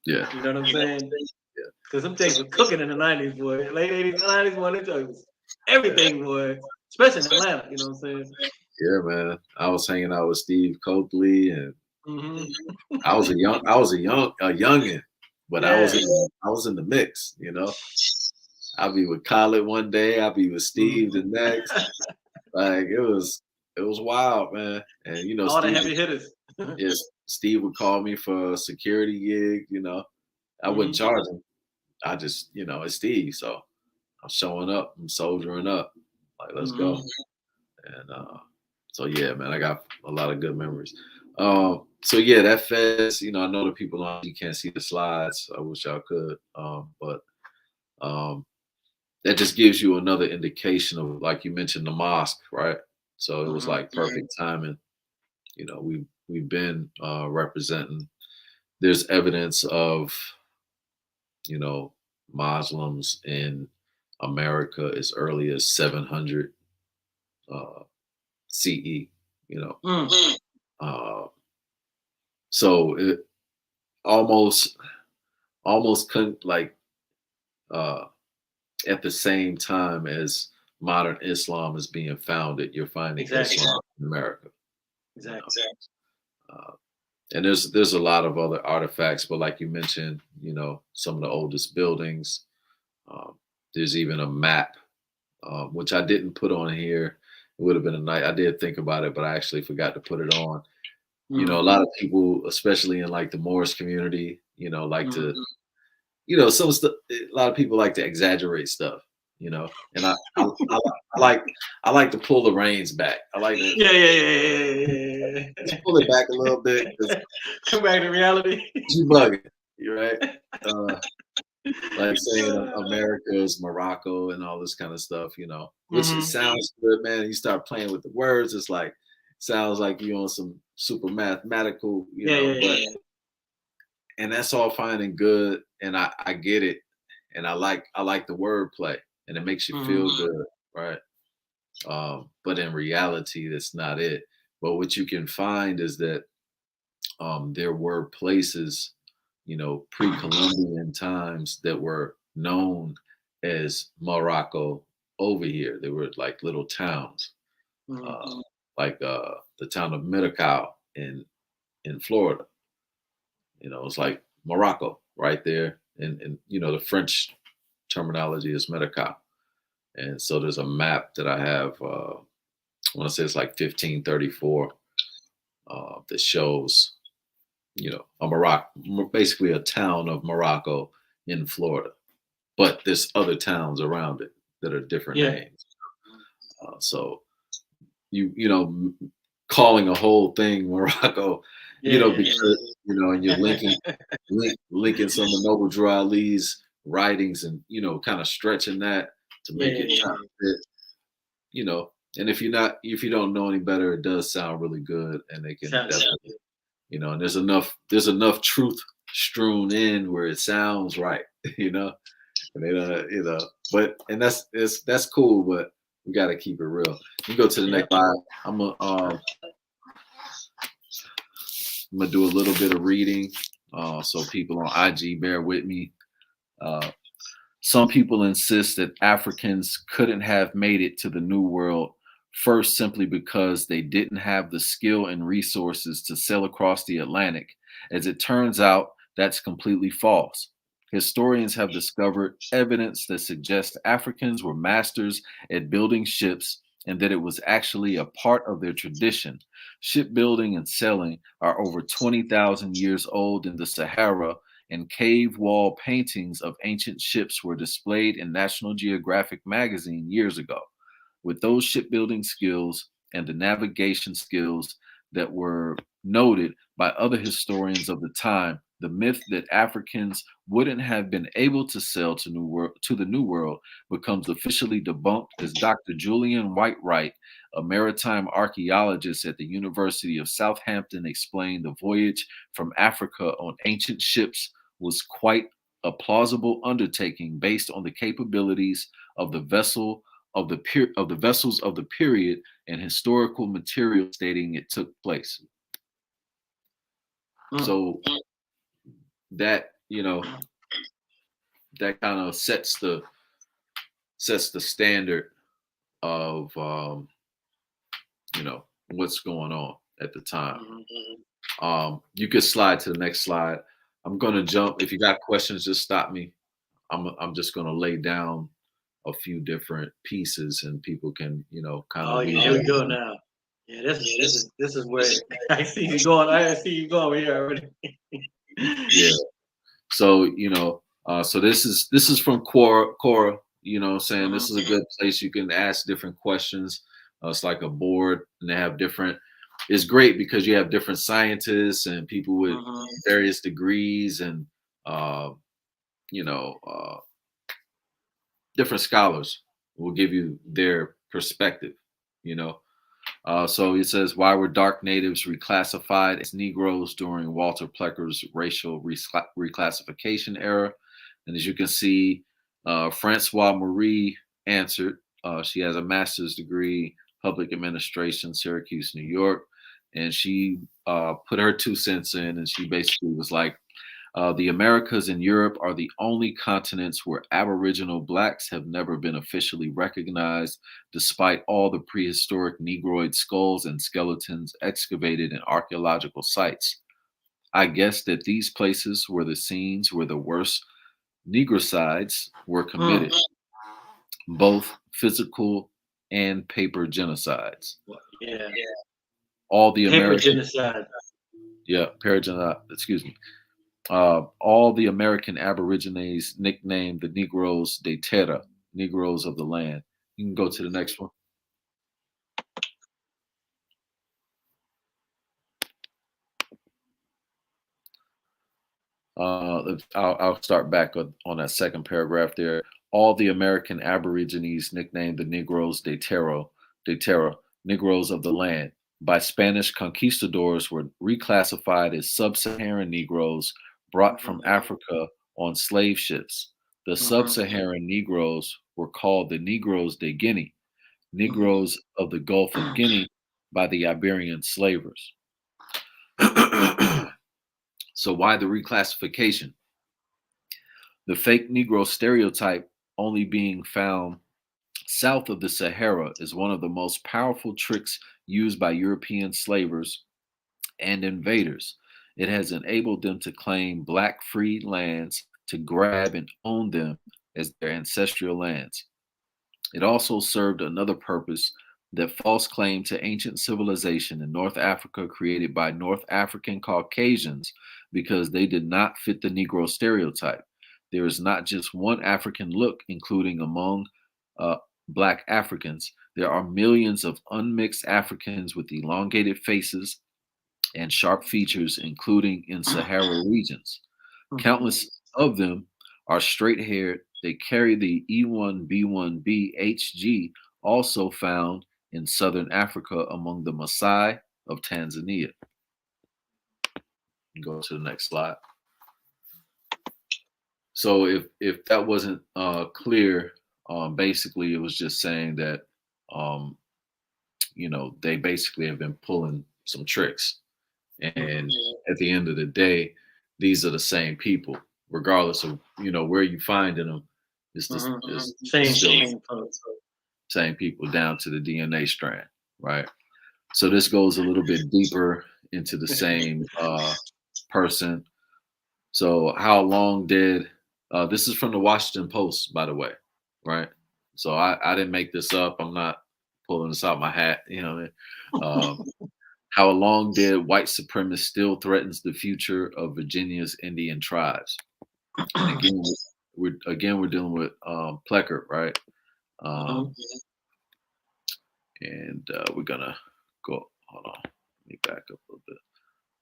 Yeah. You know what I'm saying? Yeah. Because some things were cooking in the '90s, boy. Late '80s, '90s, boy, it was everything, boy. Especially in Atlanta, you know what I'm saying? Yeah, man. I was hanging out with Steve Coakley, and Mm-hmm. I was a youngin, but I was in the mix. I'll be with Khaled one day, I'll be with Steve the next. Like it was wild, man. And All the Steve, heavy hitters. yes, Steve would call me for a security gig. I wouldn't charge him. I just, it's Steve, so I'm showing up, I'm soldiering up. Like, let's go. And so yeah, man, I got a lot of good memories. So yeah, that fest, I know the people on you can't see the slides. I wish y'all could. But that just gives you another indication of, like you mentioned, the mosque, right? So it was like perfect timing. We've been representing. There's evidence of, Muslims in America as early as 700 CE. Uh, so it almost couldn't like uh, at the same time as modern Islam is being founded, you're finding Islam in America. Exactly. And there's a lot of other artifacts, but like you mentioned, some of the oldest buildings. There's even a map, which I didn't put on here. It would have been a night. I did think about it, but I actually forgot to put it on. A lot of people, especially in like the Moorish community, like to, some stuff. A lot of people like to exaggerate stuff, and I like to pull the reins back. I like to pull it back a little bit. Come back to reality. You bugging, you right? Like saying America is Morocco and all this kind of stuff, which it sounds good, man. You start playing with the words, it's like sounds like you on some super mathematical, but and that's all fine and good, and I get it, and I like the wordplay, and it makes you feel good, right? But in reality, that's not it. But what you can find is that there were places, pre-Columbian times that were known as Morocco over here. They were like little towns, like the town of Midakau in Florida. It's like Morocco right there, and the French terminology is Midakau. And so there's a map that I have. I want to say it's like 1534 that shows a Morocco, basically a town of Morocco in Florida, but there's other towns around it that are different names. So calling a whole thing Morocco, because and you're linking some of Noble Drew Ali's writings and kind of stretching that to make it kind of fit, and if you don't know any better, it does sound really good, and they can definitely. And there's enough truth strewn in where it sounds right, and they don't, but and that's cool, but we got to keep it real. You go to the next slide. I'm gonna do a little bit of reading, so people on IG bear with me. Some people insist that Africans couldn't have made it to the New World. First, simply because they didn't have the skill and resources to sail across the Atlantic. As it turns out, that's completely false. Historians have discovered evidence that suggests Africans were masters at building ships and that it was actually a part of their tradition. Shipbuilding and sailing are over 20,000 years old in the Sahara, and cave wall paintings of ancient ships were displayed in National Geographic magazine years ago. With those shipbuilding skills, and the navigation skills that were noted by other historians of the time, the myth that Africans wouldn't have been able to sail to the New World becomes officially debunked as Dr. Julian Whitewright, a maritime archaeologist at the University of Southampton, explained the voyage from Africa on ancient ships was quite a plausible undertaking based on the capabilities of the vessels of the period and historical material stating it took place. So that, that kind of sets the standard of what's going on at the time. You could slide to the next slide. I'm going to jump. If you got questions, just stop me. I'm just going to lay down a few different pieces, and people can, kind of. Oh, yeah, here we go now. Yeah, this is where I see you going. I see you going here already. Yeah. So so this is from Quora. You know what I'm saying? This is a good place. You can ask different questions. It's like a board, and they have different. It's great because you have different scientists and people with various degrees and different scholars will give you their perspective. So it says, why were dark natives reclassified as Negroes during Walter Plecker's racial reclassification era? And as you can see, Francois Marie answered. She has a master's degree, public administration, Syracuse, New York. And she put her 2 cents in, and she basically was like, the Americas and Europe are the only continents where Aboriginal Blacks have never been officially recognized, despite all the prehistoric Negroid skulls and skeletons excavated in archaeological sites. I guess that these places were the scenes where the worst negricides were committed, both physical and paper genocides. Yeah. All the paper genocide. Yeah, genocide. Excuse me. All the American Aborigines nicknamed the Negroes de Terra, Negroes of the land. You can go to the next one. I'll start back on that second paragraph there. All the American Aborigines nicknamed the Negroes de Terra, Negroes of the land, by Spanish conquistadors were reclassified as sub-Saharan Negroes brought from Africa on slave ships. The sub-Saharan Negroes were called the Negroes de Guinea, Negroes of the Gulf of Guinea, by the Iberian slavers. So why the reclassification? The fake Negro stereotype only being found south of the Sahara is one of the most powerful tricks used by European slavers and invaders. It has enabled them to claim Black free lands, to grab and own them as their ancestral lands. It also served another purpose, that false claim to ancient civilization in North Africa created by North African Caucasians because they did not fit the Negro stereotype. There is not just one African look, including among Black Africans. There are millions of unmixed Africans with elongated faces and sharp features, including in Sahara regions. Countless of them are straight-haired. They carry the E1B1B also found in southern Africa among the Maasai of Tanzania. Go to the next slide. So if that wasn't clear, basically it was just saying that they basically have been pulling some tricks, and at the end of the day, these are the same people, regardless of where you find them. It's the same people down to the DNA strand, right? So this goes a little bit deeper into the same person. So how long did this is from the Washington Post, by the way, right? So I didn't make this up. I'm not pulling this out my hat. How long did white supremacy still threatens the future of Virginia's Indian tribes? And again, we're dealing with Plecker, right? and we're gonna go. Hold on, let me back up a little bit.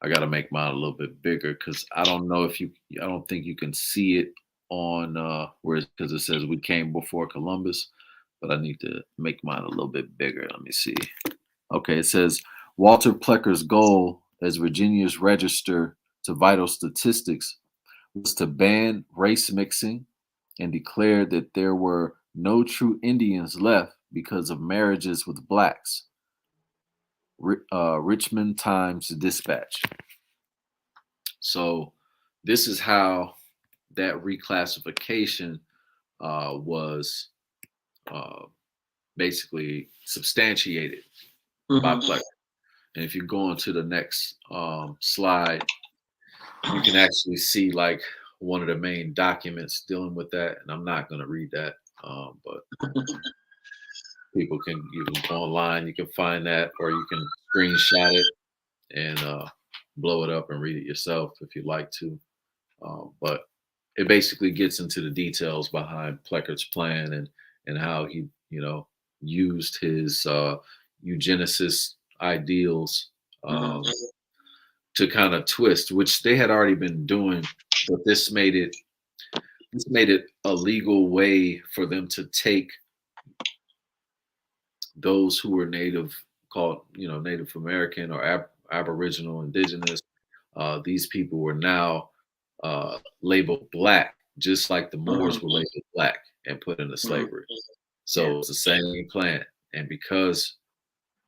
I gotta make mine a little bit bigger because I don't know if you. I don't think you can see it on where because it says we came before Columbus, but I need to make mine a little bit bigger. Let me see. Okay, it says Walter Plecker's goal as Virginia's register to vital statistics was to ban race mixing and declare that there were no true Indians left because of marriages with blacks. Richmond Times Dispatch. So this is how that reclassification was basically substantiated by Plecker. And if you go on to the next slide, you can actually see like one of the main documents dealing with that. And I'm not going to read that, but people can, you can go online, you can find that, or you can screenshot it and blow it up and read it yourself if you'd like to. But it basically gets into the details behind Plecker's plan and how he, used his eugenicist ideals to kind of twist, which they had already been doing, but this made it a legal way for them to take those who were Native, called Native American or Aboriginal, Indigenous. These people were now labeled black, just like the Moors were labeled black and put into slavery. So it's the same plan, and because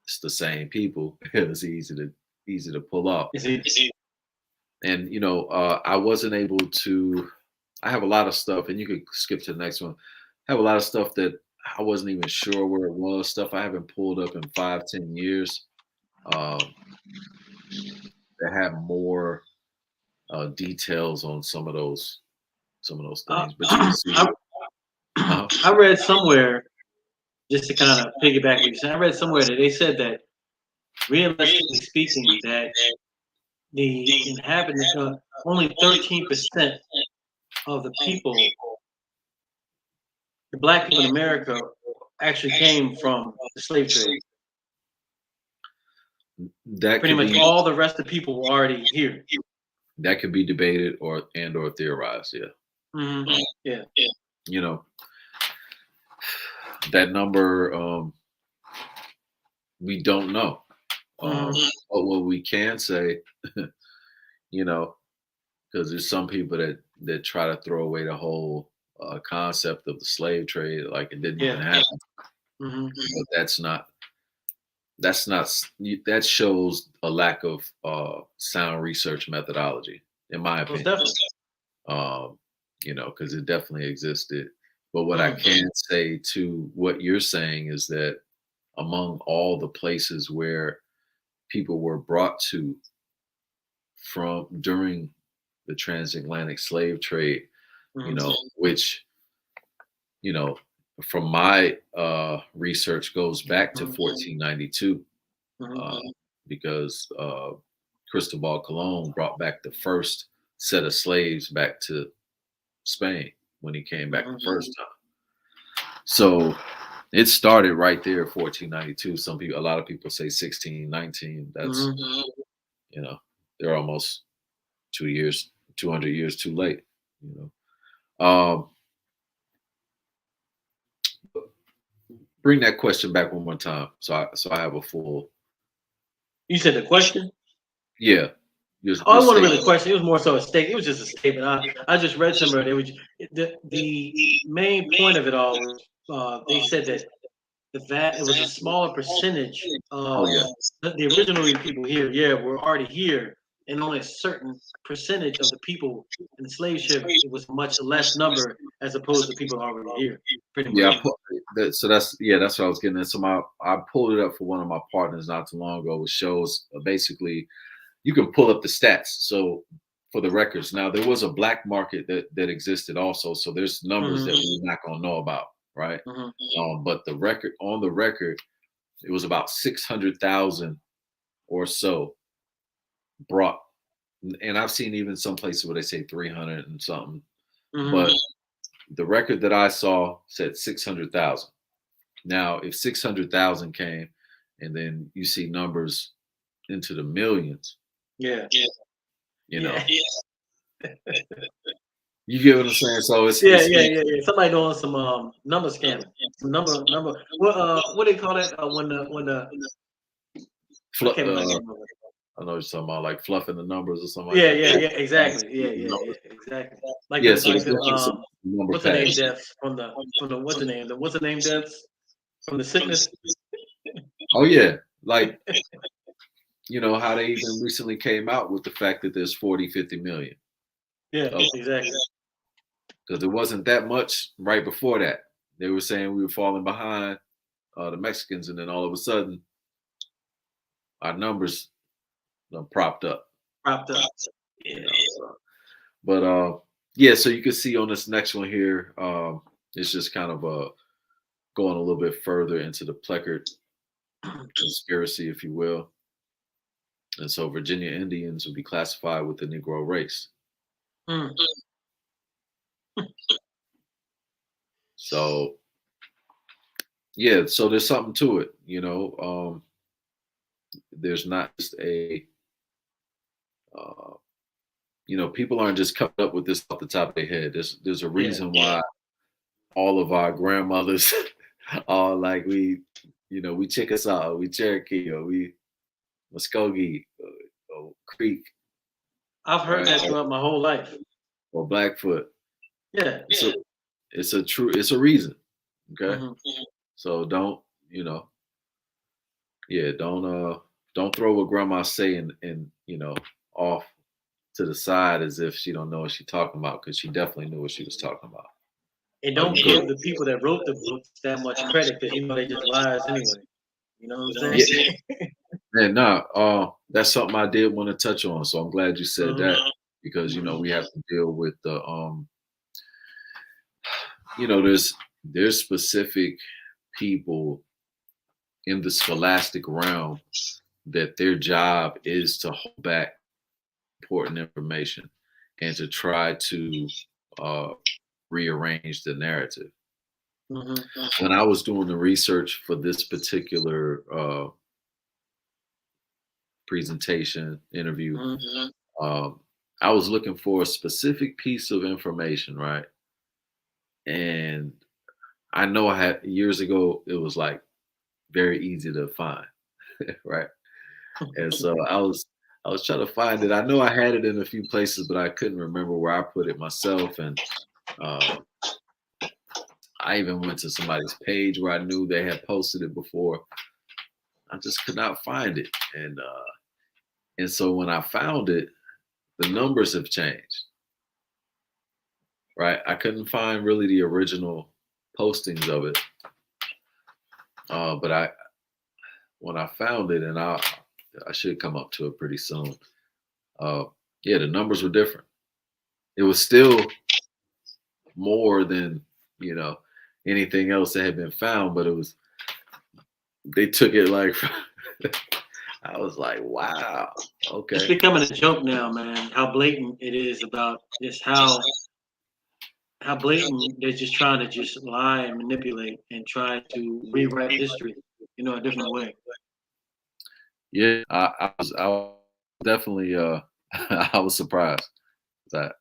it's the same people, it was easy to pull off. And I wasn't able to. I have a lot of stuff, and you could skip to the next one. I have a lot of stuff that I wasn't even sure where it was. Stuff I haven't pulled up in 5-10 years. That have more details on some of those things. But you can see. I read somewhere, just to kind of piggyback what you said. I read somewhere that they said that, realistically speaking, that the inhabitants, only 13% of the people, the black people in America, actually came from the slave trade. That pretty much all the rest of the people were already here. That could be debated or theorized. Yeah. Yeah. That number, we don't know. But what we can say, because there's some people that try to throw away the whole concept of the slave trade, like it didn't even happen. But that shows a lack of sound research methodology, in my opinion. Because it definitely existed. But what I can say to what you're saying is that among all the places where people were brought to from during the transatlantic slave trade, which, from my research goes back to 1492, because Cristobal Colon brought back the first set of slaves back to Spain when he came back the first time. So it started right there, 1492. A lot of people say 1619. That's they're almost 200 years too late. Bring that question back one more time, so I have a full. You said the question? Yeah. I wasn't really a question. It was more so a statement. It was just a statement. I just read somewhere. The main point of it all was they said that it was a smaller percentage of the original people here. Were already here, and only a certain percentage of the people in the slave ship. It was much less number as opposed to people already here. Pretty much. So that's what I was getting at. So I pulled it up for one of my partners not too long ago, which shows basically. You can pull up the stats. So for the records, now there was a black market that existed also. So there's numbers that we're not going to know about, right? But the record, it was about 600,000 or so brought. And I've seen even some places where they say 300 and something. But the record that I saw said 600,000. Now, if 600,000 came, and then you see numbers into the millions. Yeah. You know. You get what I'm saying? So it's Somebody doing some number scamming. Some number. What do they call that? When the I can't remember. I know you're talking about like fluffing the numbers or something Yeah, like that. yeah, exactly. Yeah, exactly. Like yeah, the, so like the what's the name deaths from the what's the name deaths from the sickness? Oh yeah, like you know how they even recently came out with the fact that there's 40, 50 million. Yeah, exactly. Because there wasn't that much right before that. They were saying we were falling behind the Mexicans, and then all of a sudden, our numbers propped up. Yeah. But yeah, so you can see on this next one here, it's just kind of going a little bit further into the Pleckert conspiracy, if you will. And so Virginia Indians would be classified with the Negro race. So yeah, so there's something to it, you know. There's not just a you know, people aren't just coming up with this off the top of their head. There's a reason why all of our grandmothers are like we Chickasaw, we Cherokee, or we Muskogee, or Creek. I've heard that throughout my whole life. Or Blackfoot. Yeah. It's a reason. Okay. So don't throw what grandma's saying and off to the side as if she don't know what she's talking about, because she definitely knew what she was talking about. And don't give the people that wrote the books that much credit, because they just liars anyway. You know what I'm saying? Yeah, that's something I did want to touch on. So I'm glad you said that, because we have to deal with the there's specific people in the scholastic realm that their job is to hold back important information and to try to rearrange the narrative. When I was doing the research for this particular presentation interview, I was looking for a specific piece of information, right? And I know I had years ago, it was like very easy to find, right? And so I was trying to find it. I know I had it in a few places, but I couldn't remember where I put it myself. And I even went to somebody's page where I knew they had posted it before. I just could not find it. And so when I found it, the numbers have changed, right? I couldn't find really the original postings of it. But when I found it, and I should come up to it pretty soon. Yeah, the numbers were different. It was still more than, anything else that had been found, but they took it like, I was like, wow, okay. It's becoming a joke now, man, how blatant it is about just how blatant they're just trying to just lie and manipulate and try to rewrite history, a different way. Yeah, I was definitely I was surprised that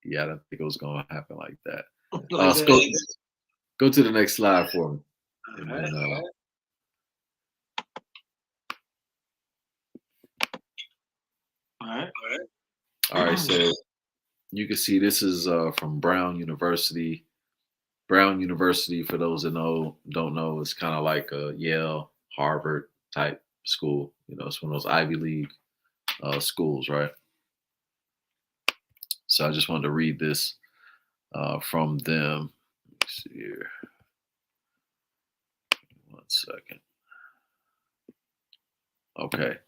I didn't think it was going to happen like that. Let's go to the next slide for me. All right. So you can see this is from Brown University. Brown University, for those that don't know, is kind of like a Yale, Harvard type school. It's one of those Ivy League schools, right? So I just wanted to read this from them. Let me see here. 1 second. Okay.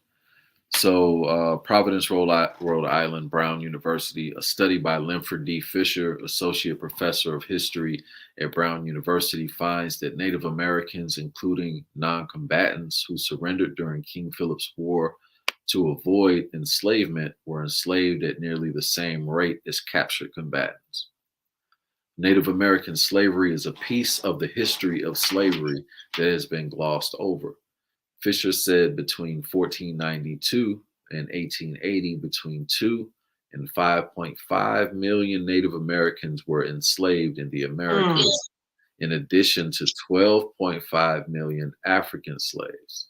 So Providence, Rhode Island, Brown University, a study by Linford D. Fisher, Associate Professor of History at Brown University, finds that Native Americans, including non-combatants who surrendered during King Philip's War to avoid enslavement, were enslaved at nearly the same rate as captured combatants. Native American slavery is a piece of the history of slavery that has been glossed over. Fisher said between 1492 and 1880, between 2 and 5.5 million Native Americans were enslaved in the Americas, in addition to 12.5 million African slaves,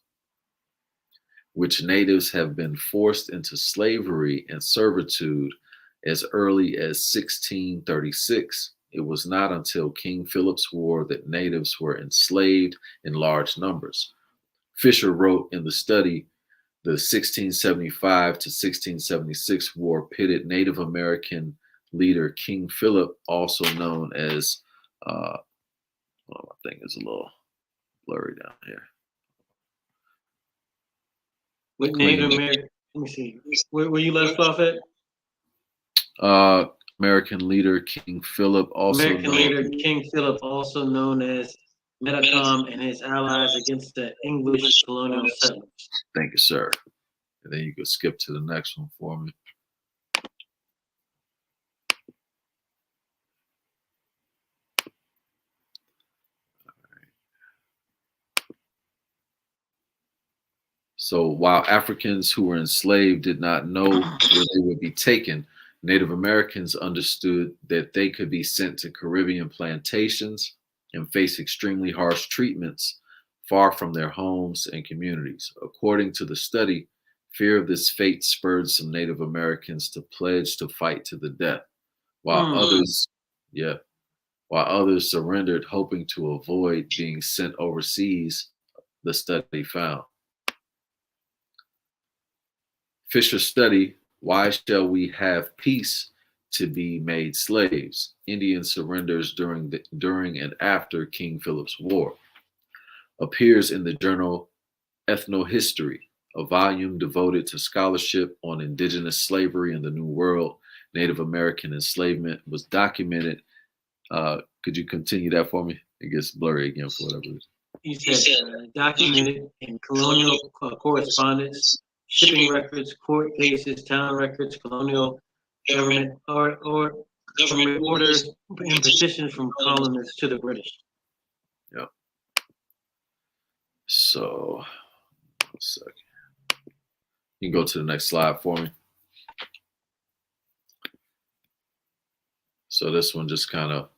which natives have been forced into slavery and servitude as early as 1636. It was not until King Philip's War that natives were enslaved in large numbers. Fisher wrote in the study, the 1675 to 1676 war pitted Native American leader King Philip, also known as, well, my thing is a little blurry down here. With Native American, let me see. Where you left off at? American leader King Philip, also King Philip, also known as Metacom, and his allies against the English colonial settlers. Thank you, sir. And then you can skip to the next one for me. So while Africans who were enslaved did not know where they would be taken, Native Americans understood that they could be sent to Caribbean plantations and face extremely harsh treatments far from their homes and communities. According to the study, fear of this fate spurred some Native Americans to pledge to fight to the death, while others surrendered, hoping to avoid being sent overseas, the study found. Fisher's study, Why Shall We Have Peace to Be Made Slaves? Indian Surrenders during and after King Philip's War, appears in the journal Ethnohistory, a volume devoted to scholarship on indigenous slavery in the New World. Native American enslavement was documented. Could you continue that for me? It gets blurry again for whatever reason. You said documented in colonial correspondence, shipping records, court cases, town records, colonial government or government orders, and petitions from colonists to the British. Yep. So, 1 second. You can go to the next slide for me. So this one just kind of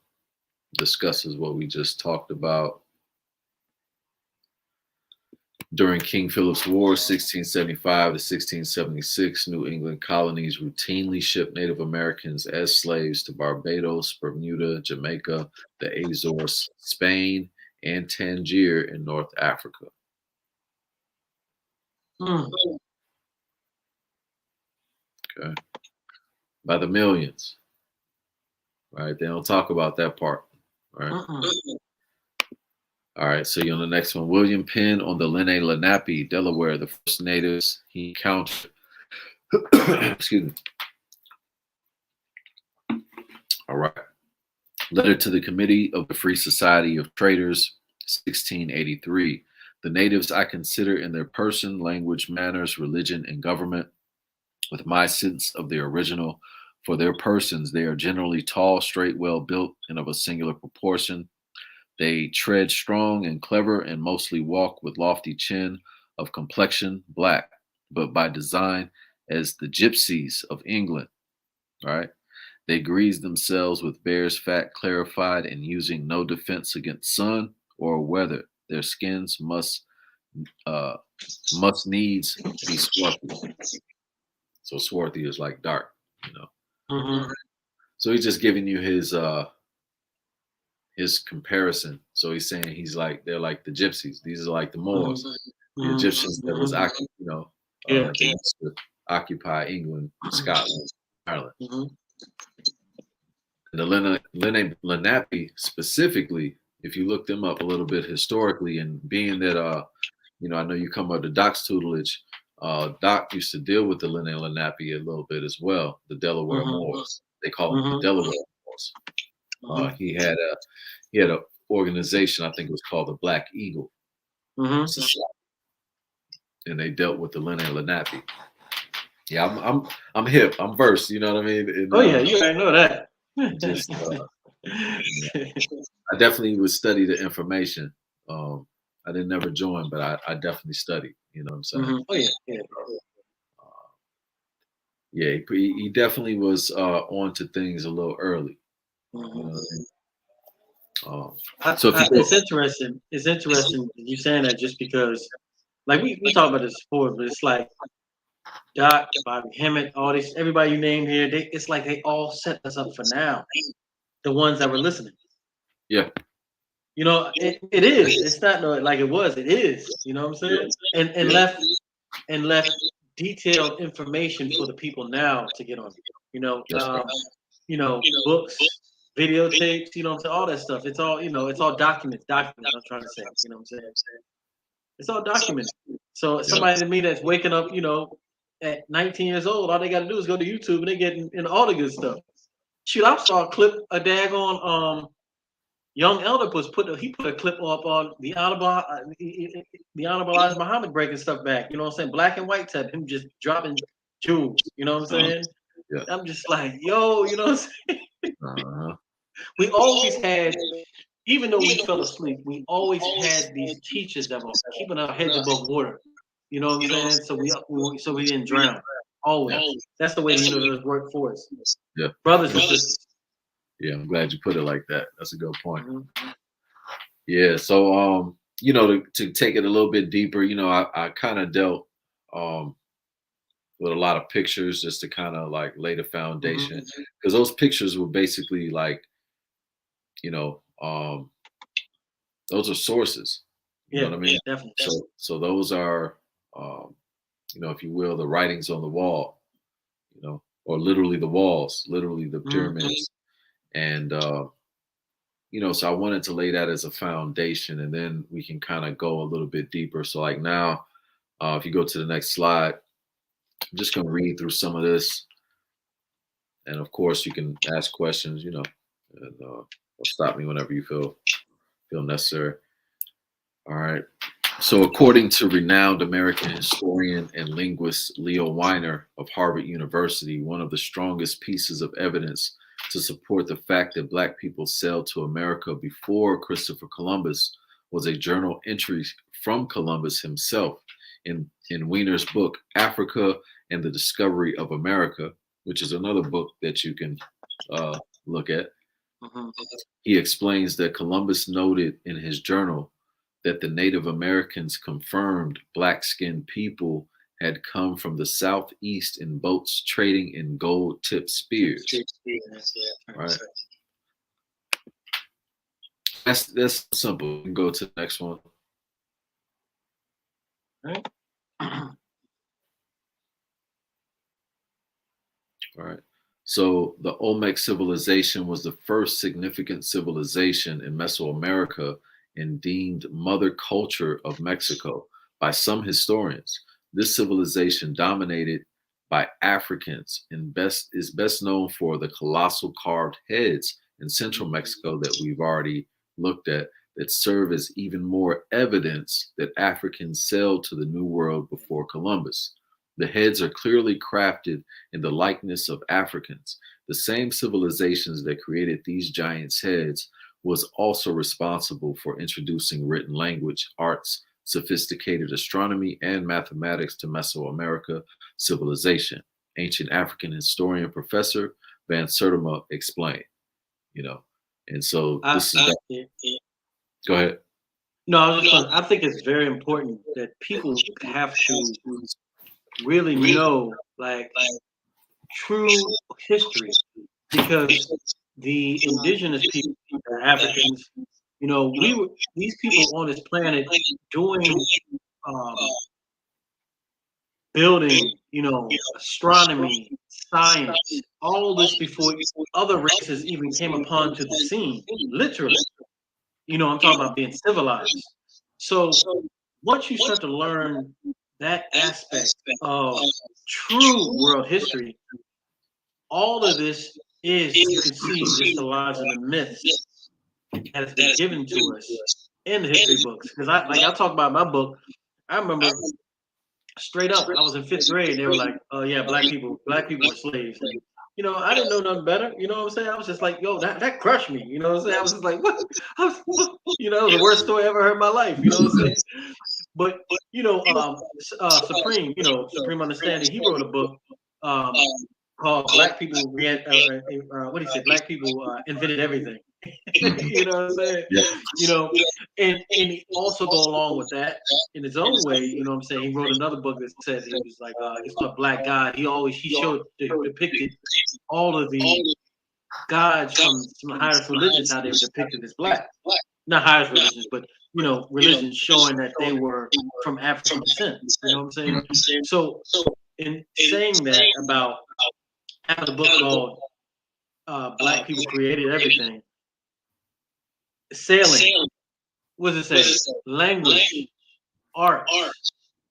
discusses what we just talked about. During King Philip's War, 1675 to 1676, New England colonies routinely shipped Native Americans as slaves to Barbados, Bermuda, Jamaica, the Azores, Spain, and Tangier in North Africa. Okay. By the millions. Right? They don't talk about that part. Right? All right, so you're on the next one. William Penn on the Lenape, Delaware, the first natives he encountered. Excuse me. All right. Letter to the Committee of the Free Society of Traders, 1683. The natives I consider in their person, language, manners, religion, and government, with my sense of their original. For their persons, they are generally tall, straight, well-built, and of a singular proportion. They tread strong and clever and mostly walk with lofty chin, of complexion black, but by design as the gypsies of England. All right. They grease themselves with bear's fat clarified and using no defense against sun or weather. Their skins must needs be swarthy. So swarthy is like dark, you know. So he's just giving you his comparison. So he's saying they're like the gypsies. These are like the Moors, the Egyptians that was they used to occupy England, Scotland, Ireland. And the Lenape specifically, if you look them up a little bit historically, and being that I know you come under Doc's tutelage, Doc used to deal with the Lenape a little bit as well, the Delaware Moors. They call them the Delaware Moors. He had a organization, I think it was called the Black Eagle Society, and they dealt with the Lenape. Yeah, I'm hip. I'm versed. You know what I mean? And, you already know that. I definitely would study the information. I didn't never join, but I definitely studied. You know what I'm saying? Mm-hmm. Oh yeah. Yeah, he definitely was on to things a little early. Mm-hmm. You know what I mean? It's interesting. It's interesting you saying that just because, like we talk about this before, but it's like Doc, Bobby Hemmett, all these everybody you name here, it's like they all set us up for now. The ones that were listening. Yeah. You know, it is. It's not like it was. It is. You know what I'm saying? And left detailed information for the people now to get on. You know, books, videotapes. You know what I'm saying? All that stuff. It's all it's all documents. Documents. I'm trying to say. You know what I'm saying? It's all documented. So somebody to me that's waking up, at 19 years old, all they got to do is go to YouTube and they get in all the good stuff. Shoot, I saw a clip, a daggone Young Elder put a clip up on the Honorable Elijah Muhammad breaking stuff back. You know what I'm saying? Black and white type, him just dropping jewels. You know what I'm saying? Yeah. I'm just like, yo, you know what I'm saying? We always had, even though we fell asleep, we always had these teachers that were keeping our heads above water. You know what I'm saying? So we didn't drown. Always. That's the way the universe worked for us. Yeah. Brothers and sisters. Yeah, I'm glad you put it like that. That's a good point. Mm-hmm. Yeah, so to take it a little bit deeper, I kind of dealt with a lot of pictures just to kind of like lay the foundation, because those pictures were basically like, those are sources. You know what I mean? Definitely. So those are, if you will, the writings on the wall, or literally the walls, literally the pyramids. And, so I wanted to lay that as a foundation, and then we can kind of go a little bit deeper. So like now, if you go to the next slide, I'm just going to read through some of this. And of course you can ask questions, and or stop me whenever you feel necessary. All right. So according to renowned American historian and linguist Leo Weiner of Harvard University, one of the strongest pieces of evidence to support the fact that Black people sailed to America before Christopher Columbus was a journal entry from Columbus himself in Weiner's book, Africa and the Discovery of America, which is another book that you can look at. He explains that Columbus noted in his journal that the Native Americans confirmed Black-skinned people had come from the southeast in boats trading in gold-tipped spears. Right. That's simple. We can go to the next one. Right. All right. So the Olmec Civilization was the first significant civilization in Mesoamerica and deemed mother culture of Mexico by some historians. This civilization, dominated by Africans, is best known for the colossal carved heads in central Mexico that we've already looked at, that serve as even more evidence that Africans sailed to the New World before Columbus. The heads are clearly crafted in the likeness of Africans. The same civilizations that created these giants' heads was also responsible for introducing written language, arts, sophisticated astronomy, and mathematics to Mesoamerica civilization. Ancient African historian Professor Van Sertima explained, and so this is go ahead. No, I think it's very important that people have to really know like true history, because the indigenous people, the Africans, these people on this planet doing building, astronomy, science, all this before other races even came upon to the scene, literally. I'm talking about being civilized. So once you start to learn that aspect of true world history, all of this is, you can see, just the lies and the myths that has been given to us in the history books. Because I talk about my book. I remember straight up, I was in 5th grade. They were like, "Oh yeah, black people were slaves." I didn't know nothing better. You know what I'm saying? I was just like, yo, that crushed me. You know what I'm saying? I was just like, what? It was the worst story I ever heard in my life. You know what I'm saying? But Supreme, Supreme Understanding, he wrote a book called "Black People." What do you say? Black people invented everything. You know what I'm saying? Yeah. And he also go along with that in his own way. You know what I'm saying? He wrote another book that said he was like, it's called Black God. He depicted all of the gods from some highest religions, how they were depicted as black. Not highest religions, but religions showing that they were from African descent. You know what I'm saying? So in saying that about the book called Black People Created Everything, sailing, what does it say? Language, art,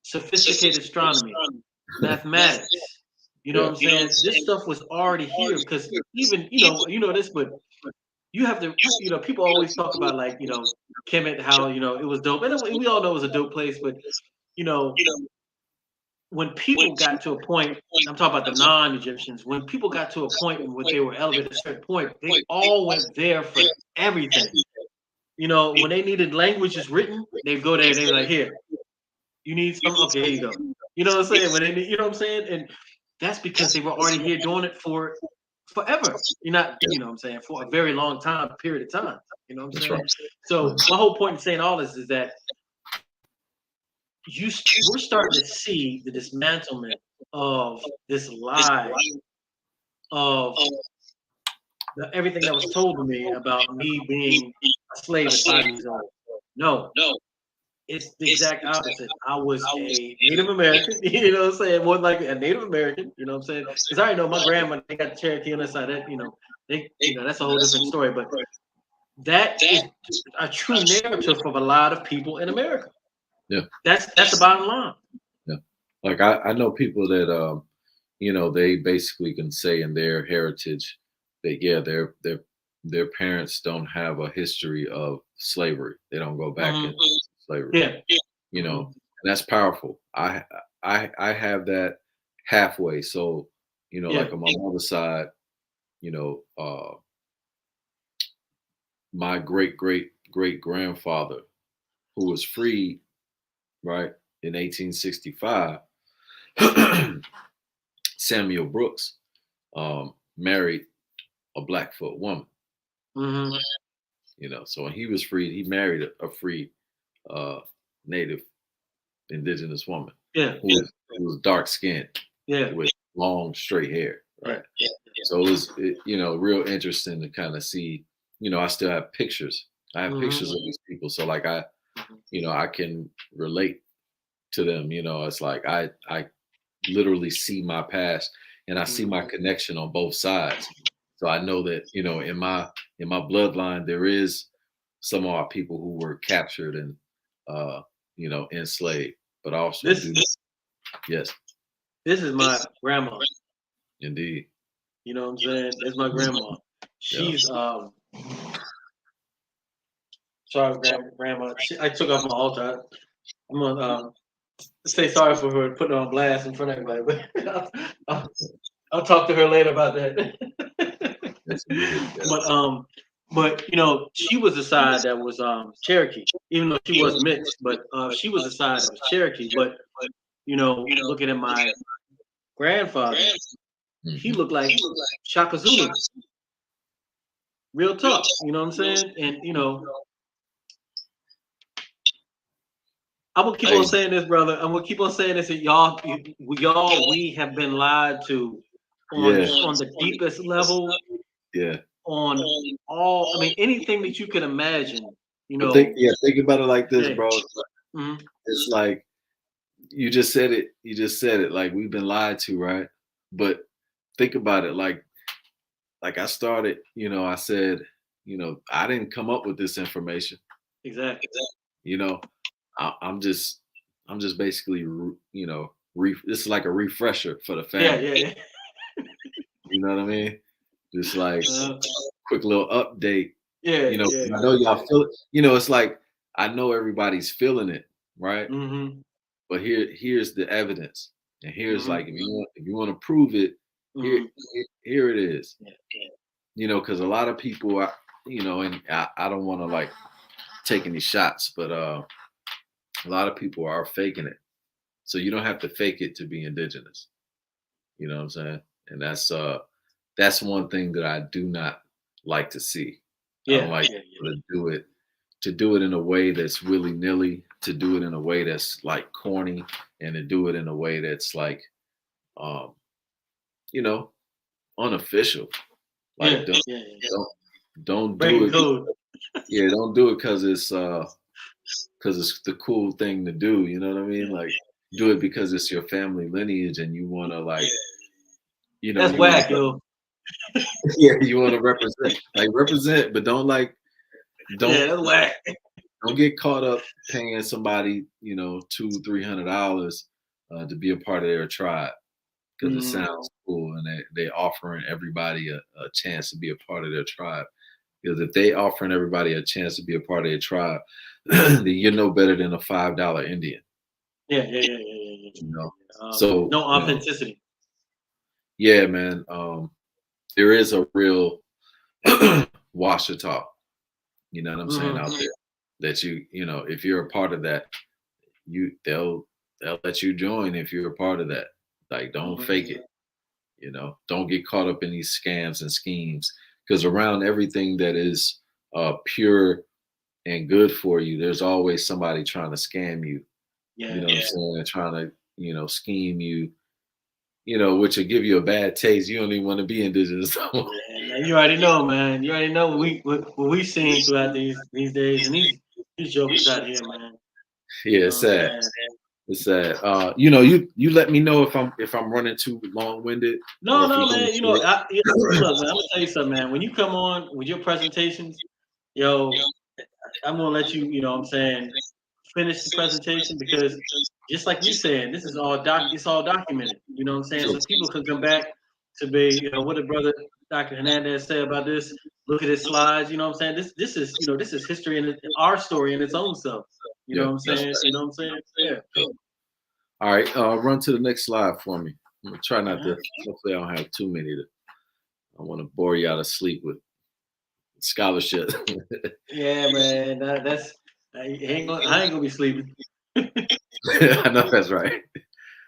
sophisticated astronomy, mathematics. You know what I'm saying? This stuff was already here because even, this, but you have to, people always talk about like, Kemet, how, it was dope. And we all know it was a dope place, but, when people got to a point, I'm talking about the non-Egyptians, when people got to a point where they were elevated at a certain point, they all went there for everything. When they needed languages written, they'd go there and they'd be like, here, you need some? Okay, here you go. You know what I'm saying? When they, you know what I'm saying? And that's because they were already here doing it for forever. You're not, you know what I'm saying, for a very long period of time. You know what I'm saying? Right. So my whole point in saying all this is that we're starting to see the dismantlement of this lie of everything that was told to me about me being a slave at 5 years old. No. It's the exact opposite. I was a Native American, you know what I'm saying? More like a Native American, you know what I'm saying? Because I already know my grandma, they got Cherokee on the side. That, that's a whole different story. But that is a true narrative of a lot of people in America. Yeah. That's the bottom line. Yeah. Like I know people that they basically can say in their heritage that their parents don't have a history of slavery. They don't go back into slavery. Yeah. And that's powerful. I have that halfway. So, like on my mother's side, my great grandfather, who was freed, right, in 1865, Samuel Brooks, married a Blackfoot woman. Mm-hmm. So when he was freed, he married a free Native Indigenous woman. Yeah. Who was dark skinned. Yeah. With long straight hair. Right. Yeah. So it was real interesting to kind of see. I still have pictures. I have pictures of these people. So like I can relate to them. It's like I literally see my past and I see my connection on both sides. So I know that, in my bloodline, there is some of our people who were captured and, enslaved, but also yes. This is my grandma. Indeed. You know what I'm saying? It's my grandma. She's, sorry, grandma. I took off my altar. I'm gonna say sorry for her putting her on blast in front of everybody, but I'll talk to her later about that. But she was the side that was Cherokee, even though she was mixed. But she was the side that was Cherokee. But looking at my grandfather, he looked like Shaka Zulu. Real talk, you know what I'm saying? And I'm gonna keep on saying this, brother. I'm gonna keep on saying this, that we have been lied to on the deepest level. Yeah. On all, anything that you can imagine. Think about it like this, bro. Mm-hmm. It's like you just said it. Like we've been lied to, right? But think about it. Like I started. I said, I didn't come up with this information. Exactly. I'm just basically, this is like a refresher for the family. Yeah. You know what I mean? Just like quick little update. Yeah. I know y'all feel it. It's like I know everybody's feeling it, right? Mm-hmm. But here's the evidence, and here's like if you want to prove it, here, here it is. You know, because a lot of people, you know, and I don't want to like take any shots, but a lot of people are faking it. So you don't have to fake it to be indigenous. You know what I'm saying? And that's one thing that I do not like to see. I don't like to do it in a way that's willy-nilly, to do it in a way that's like corny, and to do it in a way that's like you know, unofficial. Like don't do it. Yeah, don't do it because it's the cool thing to do. You know what I mean? Like do it because it's your family lineage and you want to like, you know, that's whack, yo. Yeah, you want to represent, but don't that's whack. Don't get caught up paying somebody, you know, $200-300 to be a part of their tribe because it sounds cool and they offering everybody a chance to be a part of their tribe. Because if they offering everybody a chance to be a part of their tribe, then you're no better than a $5 Indian. Yeah. You know, so no authenticity. Yeah, man. There is a real Washita, you know what I'm saying, out there that you know, if you're a part of that, they'll let you join if you're a part of that. Like, don't fake it, you know. Don't get caught up in these scams and schemes because around everything that is pure and good for you, there's always somebody trying to scam you. You know what I'm saying? Trying to, you know, scheme you. You know, which will give you a bad taste. You don't even want to be indigenous. You already know, man. You already know what we've seen throughout these days, and these jokers out here, man. Yeah, it's sad. It's sad. You know, you let me know if I'm running too long-winded. No, man. You know, look, man, I'm gonna tell you something, man. When you come on with your presentations, yo, I'm gonna let you, you know what I'm saying, finish the presentation because just like you saying, this is all it's all documented. You know what I'm saying? So people can come back to be, you know, what did brother Dr. Hernandez say about this? Look at his slides, you know what I'm saying? This is, you know, this is history and our story in its own self. You know what I'm saying? You know what I'm saying? Yeah. All right, run to the next slide for me. I'm gonna try not to. Hopefully, I don't have too many. I want to bore you out of sleep with scholarship. Yeah, man. That's I ain't gonna be sleeping. I know that's right.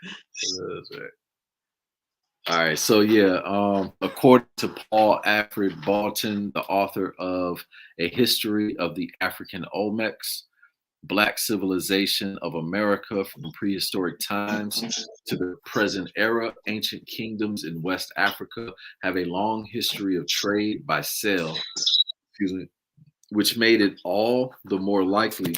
That's right. All right, so yeah, according to Paul Alfred Bolton, the author of A History of the African Olmecs, Black Civilization of America from Prehistoric Times to the Present Era, Ancient Kingdoms in West Africa have a long history of trade by sail, which made it all the more likely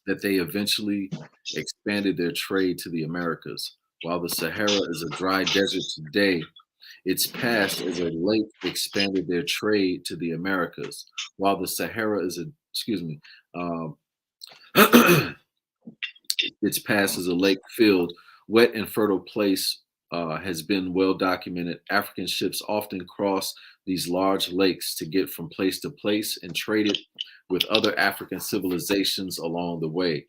that they eventually expanded their trade to the Americas. While the Sahara is a dry desert today, its past as a lake expanded their trade to the Americas. While the Sahara is its past as a lake filled, wet and fertile place has been well documented. African ships often cross these large lakes to get from place to place and traded with other African civilizations along the way.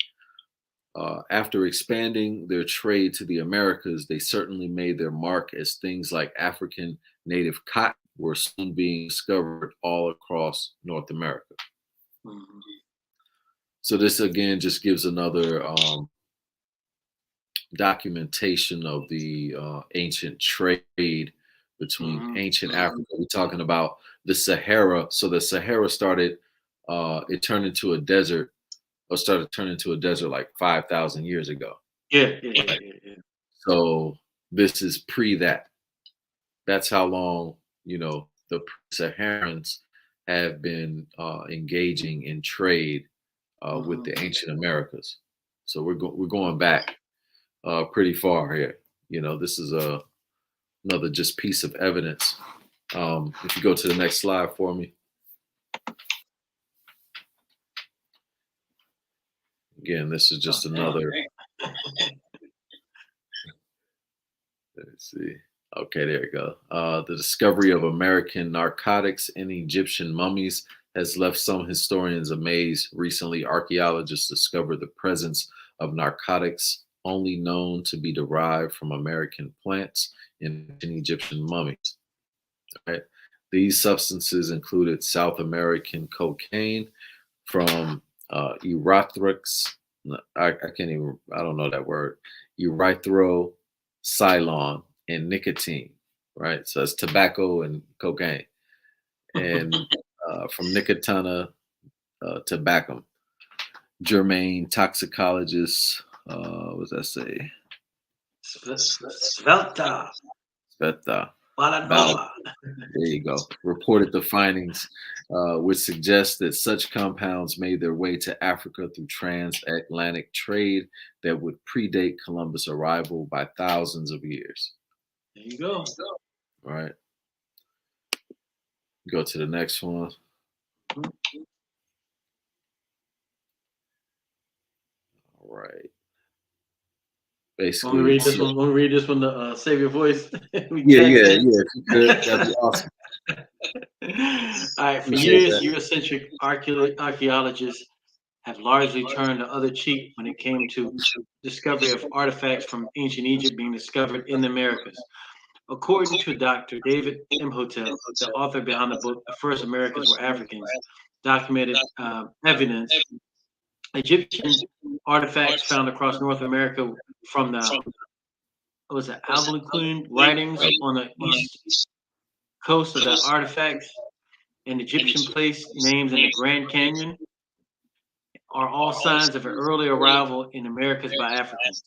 After expanding their trade to the Americas, they certainly made their mark as things like African native cotton were soon being discovered all across North America. So this again just gives another documentation of the ancient trade between ancient Africa. We're talking about the Sahara. So the Sahara started, it turned into a desert, or started turning into a desert like 5,000 years ago. Yeah. So this is pre that. That's how long, you know, the Saharans have been engaging in trade with the ancient Americas. So we're going back pretty far here. You know, this is another just piece of evidence. If you go to the next slide for me. Again, this is just another. Let's see. Okay, there you go. The discovery of American narcotics in Egyptian mummies has left some historians amazed. Recently, archaeologists discovered the presence of narcotics only known to be derived from American plants in ancient Egyptian mummies. Right? These substances included South American cocaine from erythrox. I can't even, I don't know that word. Erythrocylon and nicotine, right? So it's tobacco and cocaine. And from Nicotina tabacum. Germane toxicologist, what does that say? Svelta. Sveta. Balanova. There you go. Reported the findings, which suggest that such compounds made their way to Africa through transatlantic trade that would predate Columbus' arrival by thousands of years. There you go. All right. Go to the next one. All right. Basically, when we read this one, to save your voice. Yeah. If you could, that'd be awesome. All right. For years, Eurocentric archaeologists have largely turned the other cheek when it came to discovery of artifacts from ancient Egypt being discovered in the Americas. According to Dr. David Imhotep, the author behind the book "The First Americans Were Africans," documented evidence Egyptian artifacts found across North America from the Algonquin writings on the east coast of the artifacts and Egyptian place names in the Grand Canyon are all signs of an early arrival in Americas by Africans.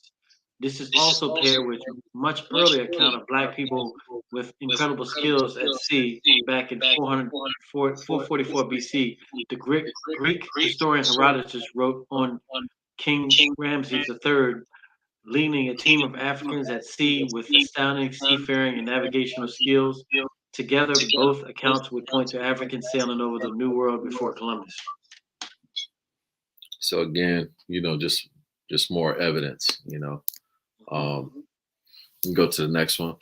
This is also paired with much earlier account of Black people with incredible skills at sea back in 444 BC. The Greek historian Herodotus wrote on King Ramses III, leading a team of Africans at sea with astounding seafaring and navigational skills. Together, both accounts would point to Africans sailing over the New World before Columbus. So again, just more evidence, Go to the next one.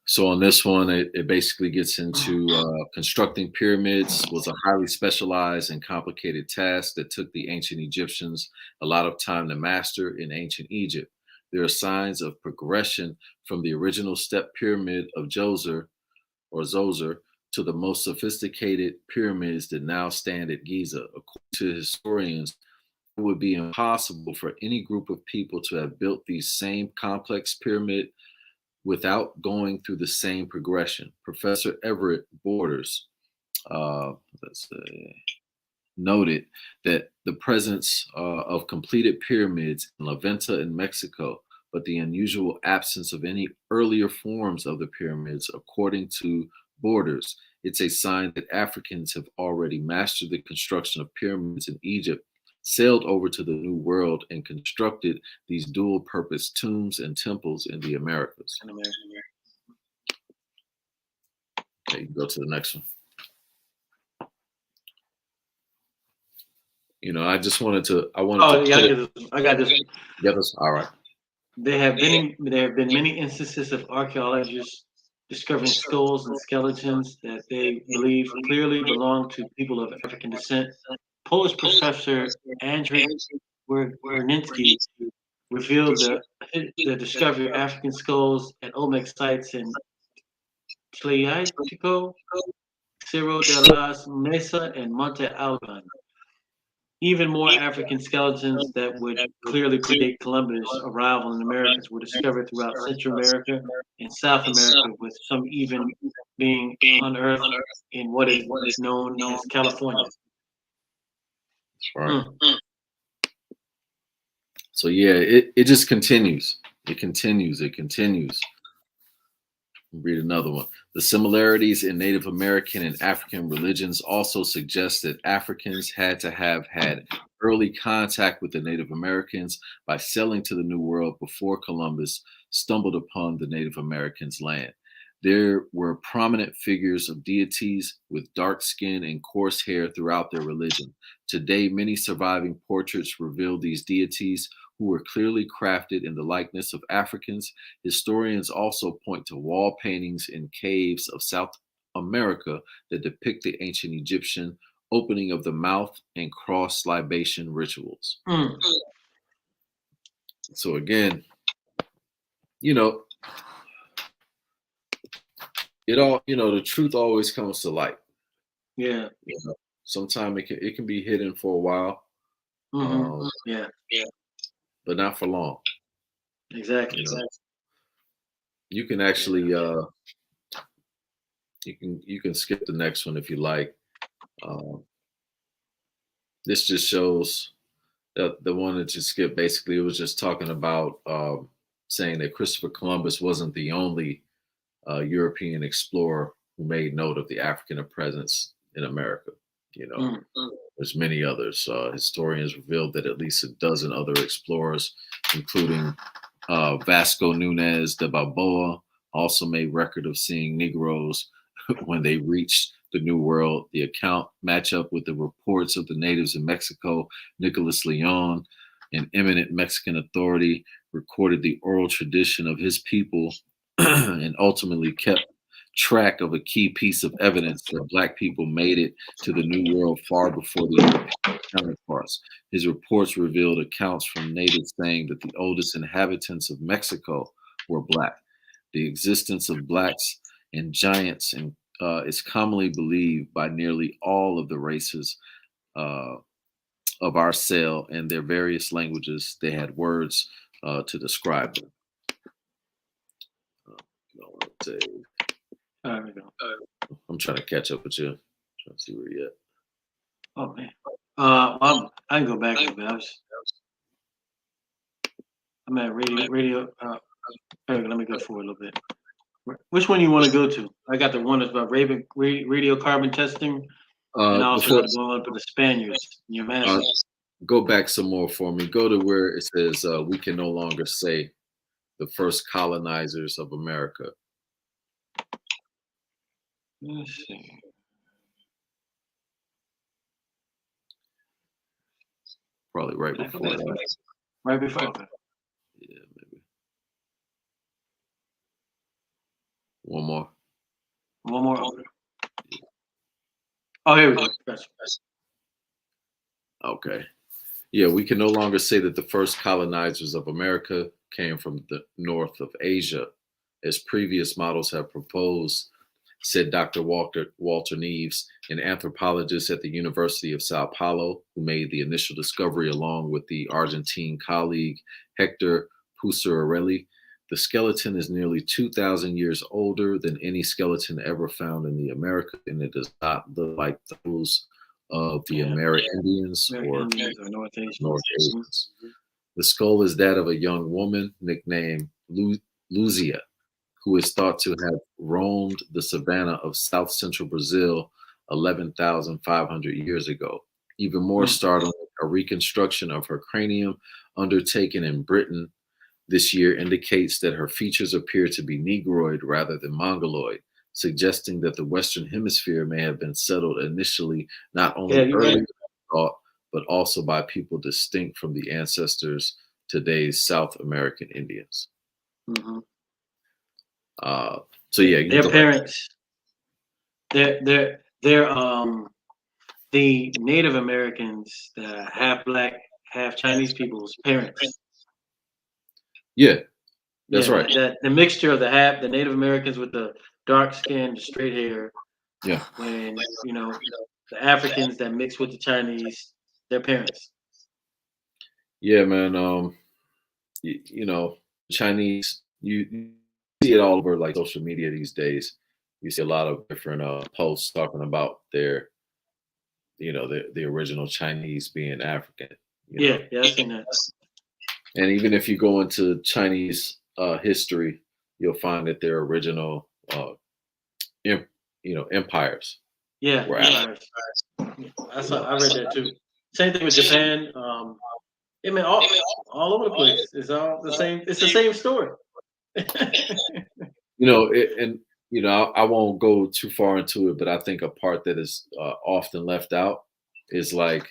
So on this one, it basically gets into constructing pyramids was a highly specialized and complicated task that took the ancient Egyptians a lot of time to master in ancient Egypt. There are signs of progression from the original step pyramid of Djoser to the most sophisticated pyramids that now stand at Giza. According to historians, it would be impossible for any group of people to have built these same complex pyramid without going through the same progression. Professor Everett Borders noted that the presence of completed pyramids in La Venta in Mexico, but the unusual absence of any earlier forms of the pyramids, according to Borders, it's a sign that Africans have already mastered the construction of pyramids in Egypt, sailed over to the New World, and constructed these dual-purpose tombs and temples in the Americas. Okay, you can go to the next one. I just wanted to. I got this. Yeah, that's all right. There have been many instances of archaeologists discovering skulls and skeletons that they believe clearly belong to people of African descent. Polish professor Andrzej Werninski revealed the discovery of African skulls at Olmec sites in Tlayachico, Cerro de las Mesa, and Monte Alban. Even more African skeletons that would clearly predate Columbus' arrival in the Americas were discovered throughout Central America and South America, with some even being unearthed in what is known as California. That's right. So yeah, it just continues. It continues. Read another one. The similarities in Native American and African religions also suggest that Africans had to have had early contact with the Native Americans by sailing to the New World before Columbus stumbled upon the Native Americans' land. There were prominent figures of deities with dark skin and coarse hair throughout their religion. Today, many surviving portraits reveal these deities who were clearly crafted in the likeness of Africans. Historians also point to wall paintings in caves of South America that depict the ancient Egyptian opening of the mouth and cross libation rituals. So again, you know, the truth always comes to light. Yeah. Sometimes it can be hidden for a while, Yeah. but not for long. Exactly. You can actually you can skip the next one if you like. Um, this just shows the one that you skipped. Basically, it was just talking about saying that Christopher Columbus wasn't the only European explorer who made note of the African presence in America. There's many others. Historians revealed that at least a dozen other explorers, including Vasco Nunez de Balboa, also made record of seeing Negroes when they reached the New World. The account match up with the reports of the natives in Mexico. Nicholas Leon, an eminent Mexican authority, recorded the oral tradition of his people and ultimately kept track of a key piece of evidence that Black people made it to the New World far before the European counterparts. His reports revealed accounts from natives saying that the oldest inhabitants of Mexico were Black. The existence of Blacks and giants is commonly believed by nearly all of the races of our cell and their various languages. They had words to describe them. There we go. I'm trying to catch up with you. Trying to see where you're at. Oh man. I can go back a little bit. I'm at radio. Let me go forward a little bit. Which one you want to go to? I got the one that's about radiocarbon testing, and also got the one for the Spaniards. Your master. Go back some more for me. Go to where it says we can no longer say the first colonizers of America. Let's see. Probably right before. Right before. Okay. Yeah, maybe. One more. Oh, here we go. Gotcha. Okay. Yeah, we can no longer say that the first colonizers of America came from the north of Asia, as previous models have proposed, said Dr. Walter Neves, an anthropologist at the University of Sao Paulo, who made the initial discovery along with the Argentine colleague Hector Pucerarelli. The skeleton is nearly 2,000 years older than any skeleton ever found in the Americas, and it does not look like those of the Amerindians or North Asians. The skull is that of a young woman nicknamed Luzia, who is thought to have roamed the savanna of South Central Brazil 11,500 years ago. Even more startling, a reconstruction of her cranium undertaken in Britain this year indicates that her features appear to be Negroid rather than Mongoloid, suggesting that the Western Hemisphere may have been settled initially not only earlier than thought, but also by people distinct from the ancestors today's South American Indians. Mm-hmm. So yeah, their parents, they're the Native Americans, the half Black, half Chinese people's parents. Yeah, that's right. The mixture of the Native Americans with the dark skin, the straight hair. Yeah. When the Africans that mix with the Chinese, their parents. Yeah, man. Chinese. You see it all over like social media these days. You see a lot of different posts talking about their, the original Chinese being African. Yeah, I've seen that. And even if you go into Chinese history, you'll find that their original, empires. Yeah, empires. I read that too. Same thing with Japan. I mean, all over the place. It's all the same. It's the same story. I won't go too far into it, but I think a part that is often left out is like,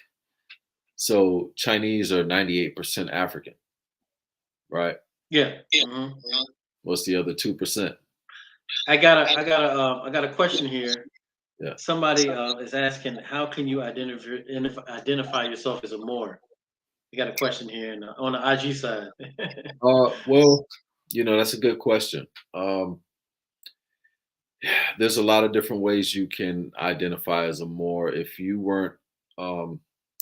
so Chinese are 98% African, right? Yeah. Mm-hmm. What's the other 2%? I got a question here. Yeah. Somebody is asking, how can you identify yourself as a Moor? We got a question here on the IG side. Well, that's a good question. There's a lot of different ways you can identify as a Moor. If you weren't, um,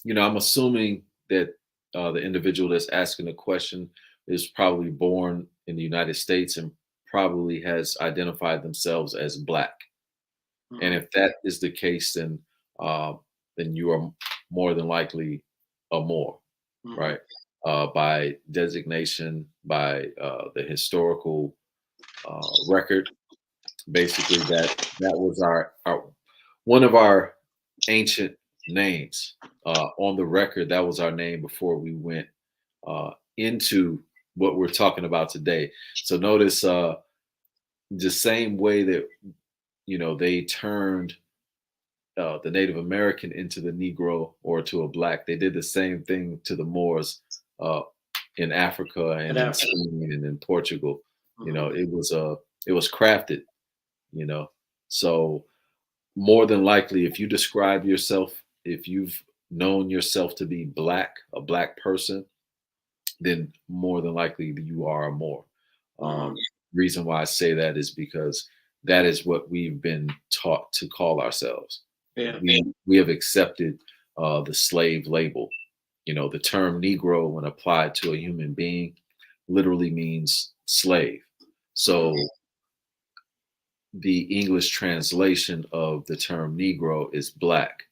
I'm assuming that the individual that's asking the question is probably born in the United States and probably has identified themselves as Black. And if that is the case, then you are more than likely a Moor, right? By designation, by the historical record. Basically, that was our one of our ancient names on the record. That was our name before we went into what we're talking about today. So notice the same way that they turned the Native American into the Negro or to a Black. They did the same thing to the Moors in Africa and in Spain and in Portugal. It was crafted. So more than likely, if you describe yourself, if you've known yourself to be Black, a Black person, then more than likely you are a Moor. Reason why I say that is because that is what we've been taught to call ourselves. Yeah. We have accepted the slave label. The term Negro, when applied to a human being, literally means slave. So the English translation of the term Negro is Black.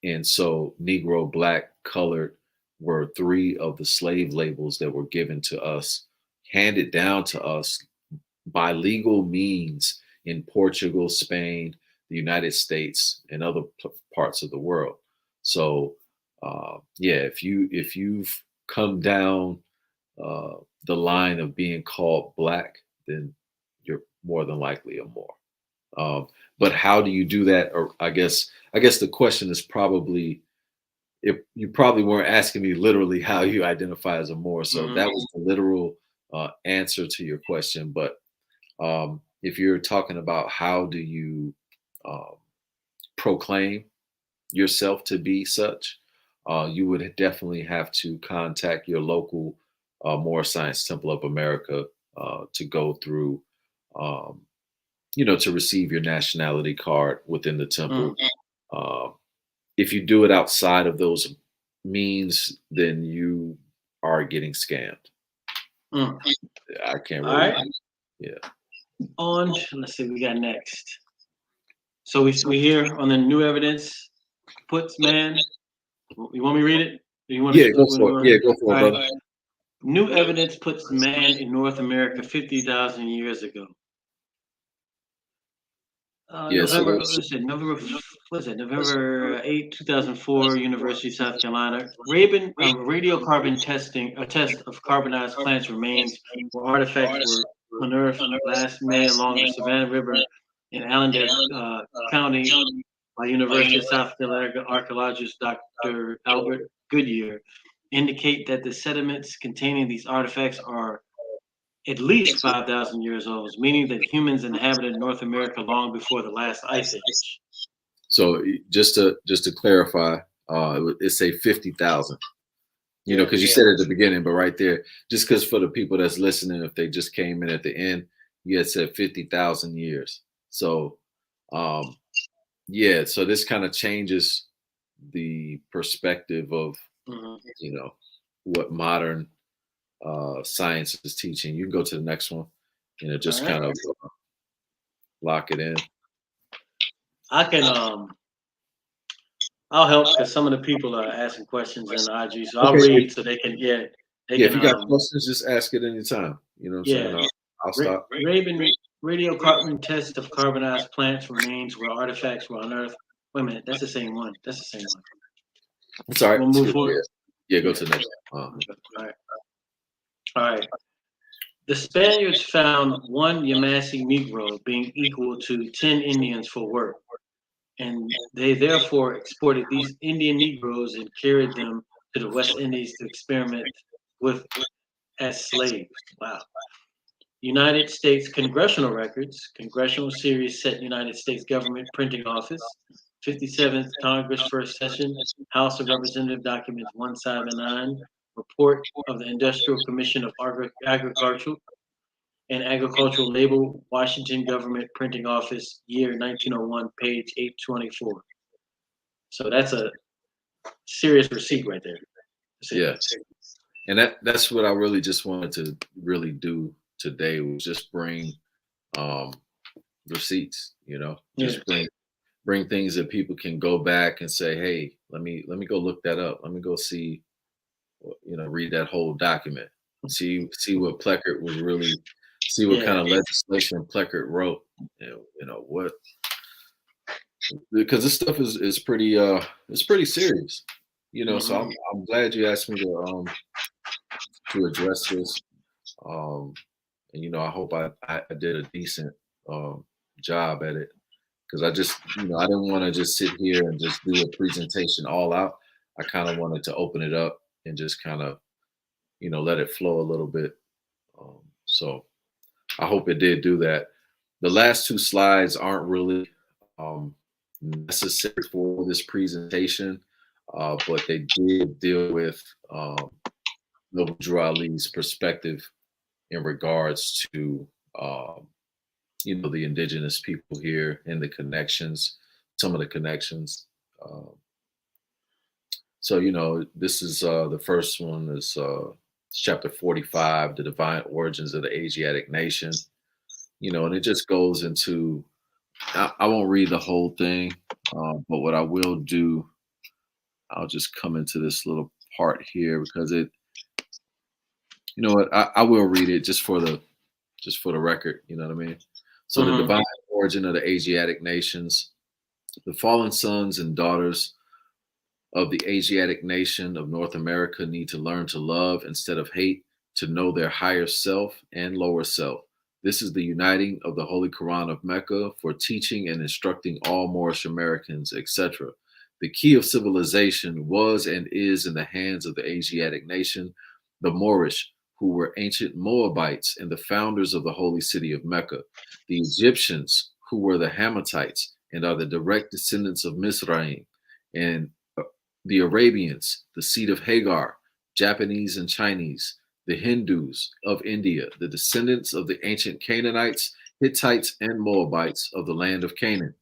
And so Negro, Black, Colored were three of the slave labels that were given to us, handed down to us by legal means in Portugal, Spain, the United States, and other parts of the world. So if you've come down the line of being called Black, then you're more than likely a Moor. But how do you do that? Or I guess the question is probably, if you probably weren't asking me literally how you identify as a Moor. So that was the literal answer to your question. But if you're talking about how do you proclaim yourself to be such, you would definitely have to contact your local Moor Science Temple of America to go through, to receive your nationality card within the temple. If you do it outside of those means, then you are getting scammed. I can't really. All right. Yeah. Let's see, we got next. So we here on the new evidence puts man. You want me to read it? Go for it. Go for it, brother. New evidence puts man in North America 50,000 years ago. November 8, 2004, University of South Carolina. Radiocarbon test of carbonized plants remains where artifacts were unearthed last May along the Savannah River in Allendale County by University of South Carolina archaeologist Dr. Albert Goodyear indicate that the sediments containing these artifacts are at least 5,000 years old, meaning that humans inhabited North America long before the last ice age. So just to clarify, it's a 50,000. Because you said at the beginning, but right there, just because for the people that's listening, if they just came in at the end, you had said 50,000 years. So, so this kind of changes the perspective of, what modern science is teaching. You can go to the next one, just kind of lock it in. I can, I'll help because some of the people are asking questions in the IG, so I'll read so they can, if you got questions, just ask it anytime. You know what I'm saying? I'll stop. Radiocarbon test of carbonized plants remains where artifacts were unearthed. Wait a minute, that's the same one. It's all right. We'll move forward. Go to the next one. All right. The Spaniards found one Yamasi Negro being equal to 10 Indians for work, and they therefore exported these Indian Negroes and carried them to the West Indies to experiment with as slaves. Wow. United States congressional records, Congressional Series Set United States Government Printing Office, 57th Congress First Session, House of Representative Documents 179, Report of the Industrial Commission of Agriculture and Agricultural Label, Washington Government Printing Office, year 1901, page 824. So that's a serious receipt right there. Yeah. And that's what I really just wanted to really do today, was just bring receipts, just bring things that people can go back and say, hey, let me go look that up. Let me go see, read that whole document. See what Pleckert was really, see what kind of legislation Pleckert wrote. What, because this stuff is pretty it's pretty serious. So I'm glad you asked me to address this. And I hope I did a decent job at it, because I just I didn't want to just sit here and just do a presentation all out. I kind of wanted to open it up and just kind of let it flow a little bit. So I hope it did do that. The last two slides aren't really necessary for this presentation, but they did deal with Noble Drew Ali's perspective in regards to the indigenous people here and the connections, some of the connections. So this is the first one is chapter 45, the divine origins of the Asiatic nation. And it just goes into, I won't read the whole thing, but what I will do, I'll just come into this little part here, because it, I will read it just for the record, you know what I mean? So the divine origin of the Asiatic nations, the fallen sons and daughters of the Asiatic nation of North America need to learn to love instead of hate, to know their higher self and lower self. This is the uniting of the Holy Quran of Mecca for teaching and instructing all Moorish Americans, etc. The key of civilization was and is in the hands of the Asiatic nation, the Moorish, who were ancient Moabites and the founders of the holy city of Mecca, the Egyptians, who were the Hammatites and are the direct descendants of Mizraim, and the Arabians, the seed of Hagar, Japanese and Chinese, the Hindus of India, the descendants of the ancient Canaanites, Hittites, and Moabites of the land of Canaan,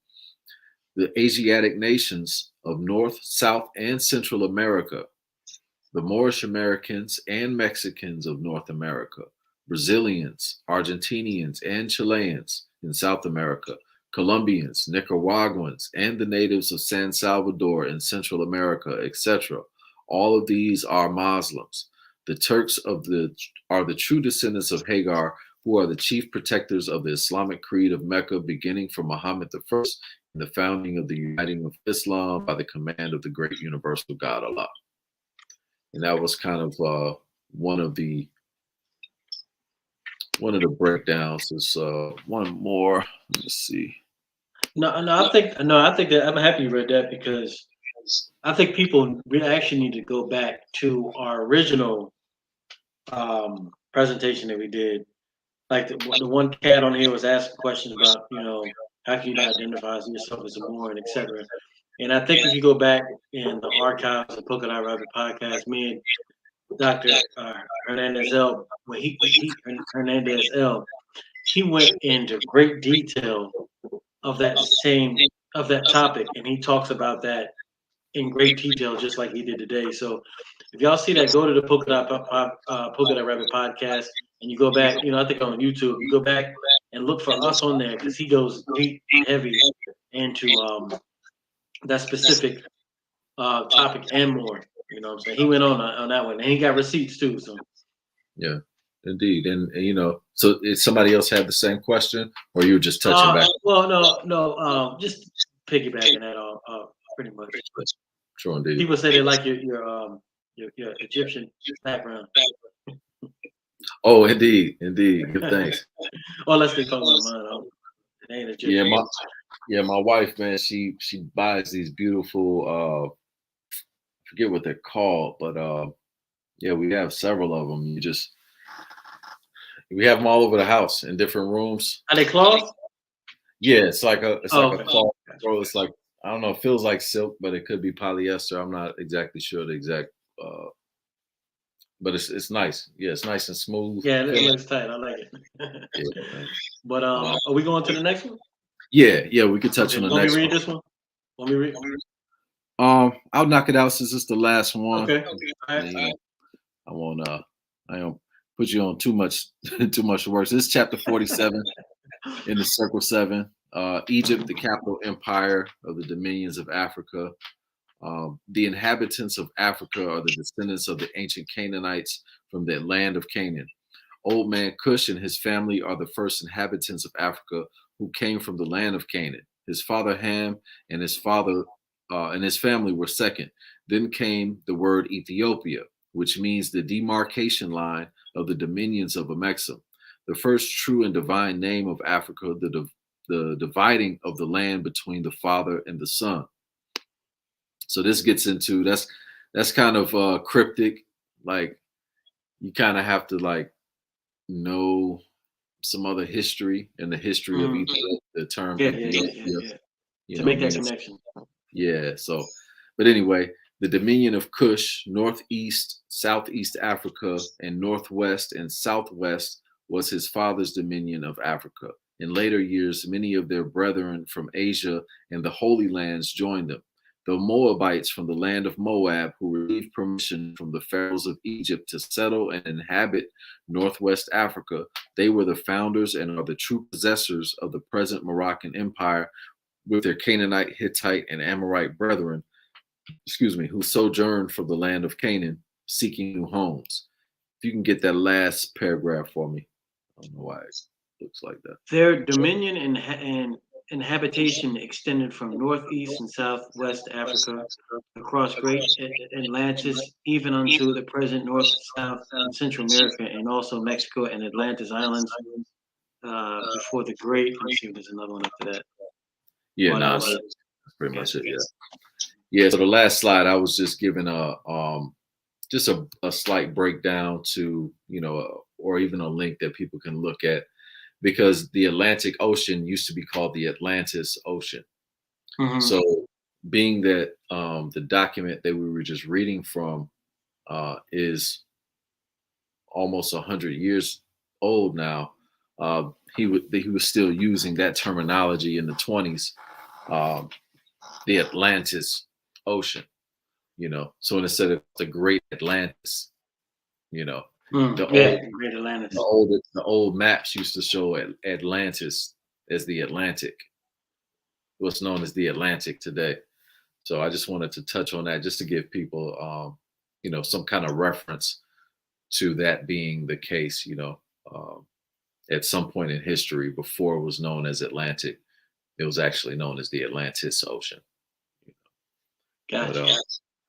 the Asiatic nations of North, South, and Central America, the Moorish Americans and Mexicans of North America, Brazilians, Argentinians, and Chileans in South America, Colombians, Nicaraguans, and the natives of San Salvador in Central America, etc. All of these are Muslims. The Turks are the true descendants of Hagar, who are the chief protectors of the Islamic creed of Mecca, beginning from Muhammad I and the founding of the uniting of Islam by the command of the great universal God Allah. And that was kind of one of the breakdowns. Is one more. Let's see. I think that I'm happy you read that, because I think people actually need to go back to our original presentation that we did. Like the one cat on here was asking questions about, how can you identify yourself as a Moor, etc. And I think if you go back in the archives of Polka Dot Rabbit podcast, me and Dr. Hernandez-El, Hernandez-El, he went into great detail of that topic, and he talks about that in great detail, just like he did today. So if y'all see that, go to the Polka Dot Rabbit podcast, and you go back. I think on YouTube, you go back and look for us on there, because he goes deep, heavy into that specific topic and more. You know what I'm saying? He went on that one, and he got receipts too. So yeah, indeed. And so did somebody else have the same question, or you were just touching back? Well, no, just piggybacking that pretty much. Sure, indeed. People say they like your Egyptian background. Oh, indeed. Good thanks. Well, let's think about mine. It ain't Egyptian. My wife, man, she buys these beautiful I forget what they're called, but we have several of them. We have them all over the house in different rooms. Are they cloth? Yeah, it's like a cloth. It's like, I don't know. It feels like silk, but it could be polyester. I'm not exactly sure the exact. Uh, but it's nice. Yeah, it's nice and smooth. Yeah, it looks tight. I like it. Yeah. But are we going to the next one? Yeah. We could touch Okay, on the want me next to read one. this one? Want me to read? I'll knock it out since it's the last one. Okay. All And, right. I won't. I don't put you on too much too much work. So this is chapter 47 in the Circle 7. Egypt, the capital empire of the dominions of Africa. The inhabitants of Africa are the descendants of the ancient Canaanites from the land of Canaan. Old man Cush and his family are the first inhabitants of Africa who came from the land of Canaan. His father Ham and his father and his family were second. Then came the word Ethiopia, which means the demarcation line of the dominions of Amexem. The first true and divine name of Africa, the dividing of the land between the father and the son. So this gets into that's kind of cryptic. Like you kind of have to like know some other history and the history of Ethiopia, the term Ethiopia, To make that means connection. yeah. So, but anyway, the dominion of Kush, northeast, southeast Africa, and northwest and southwest was his father's dominion of Africa. In later years, many of their brethren from Asia and the Holy Lands joined them. The Moabites from the land of Moab, who received permission from the pharaohs of Egypt to settle and inhabit northwest Africa, they were the founders and are the true possessors of the present Moroccan Empire, with their Canaanite, Hittite, and Amorite brethren, who sojourned from the land of Canaan, seeking new homes. If you can get that last paragraph for me. I don't know why it looks like that. Their dominion and habitation extended from northeast and southwest Africa, across great Atlantis, even unto the present North, South, and Central America, and also Mexico and Atlantis Islands. Before the Great, let me see if there's another one after that. Yeah, that's pretty much it. Yeah. So the last slide, I was just giving just a slight breakdown to or even a link that people can look at, because the Atlantic Ocean used to be called the Atlantis Ocean. Mm-hmm. So being that the document that we were just reading from is almost 100 years old now, he was still using that terminology in the 20s, the Atlantis Ocean, so instead of the Great Atlantis, Great Atlantis. The old maps used to show Atlantis as the Atlantic, what's known as the Atlantic today. So I just wanted to touch on that just to give people, some kind of reference to that being the case, at some point in history before it was known as Atlantic, it was actually known as the Atlantis Ocean. Gotcha.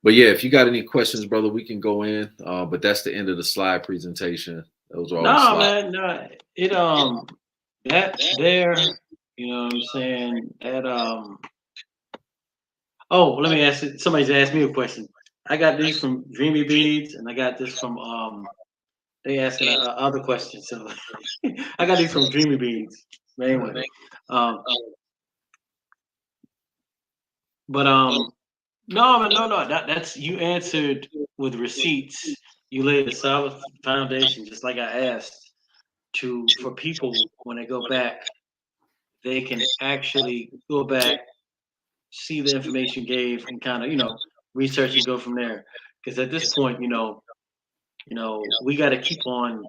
But yeah, if you got any questions, brother, we can go in. But that's the end of the slide presentation. Those are all the slides. No. That there, you know what I'm saying? That oh, let me ask you. Somebody's asked me a question. I got these from Dreamy Beads, and I got this from they asking other questions. So I got these from Dreamy Beads. But anyway, no. That's you answered with receipts. You laid a solid foundation, just like I asked, for people when they go back, they can actually go back, see the information you gave, and kind of research and go from there. Because at this point, we got to keep on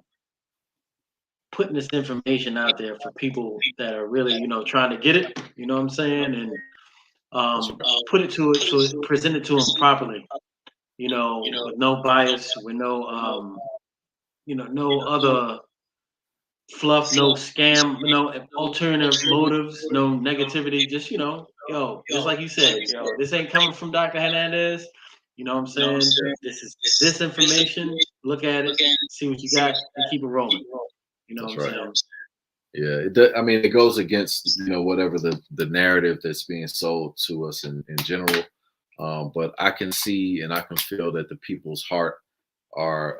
putting this information out there for people that are really trying to get it. You know what I'm saying? And present it to them properly. With no bias, with no no other fluff, no scam, no alternative motives, no negativity. Just just like you said, this ain't coming from Dr. Hernandez. You know what I'm saying? This is this information. Look at it, see what you got, and keep it rolling. You know what I'm saying? Yeah, it goes against whatever the narrative that's being sold to us in general. But I can see and I can feel that the people's heart are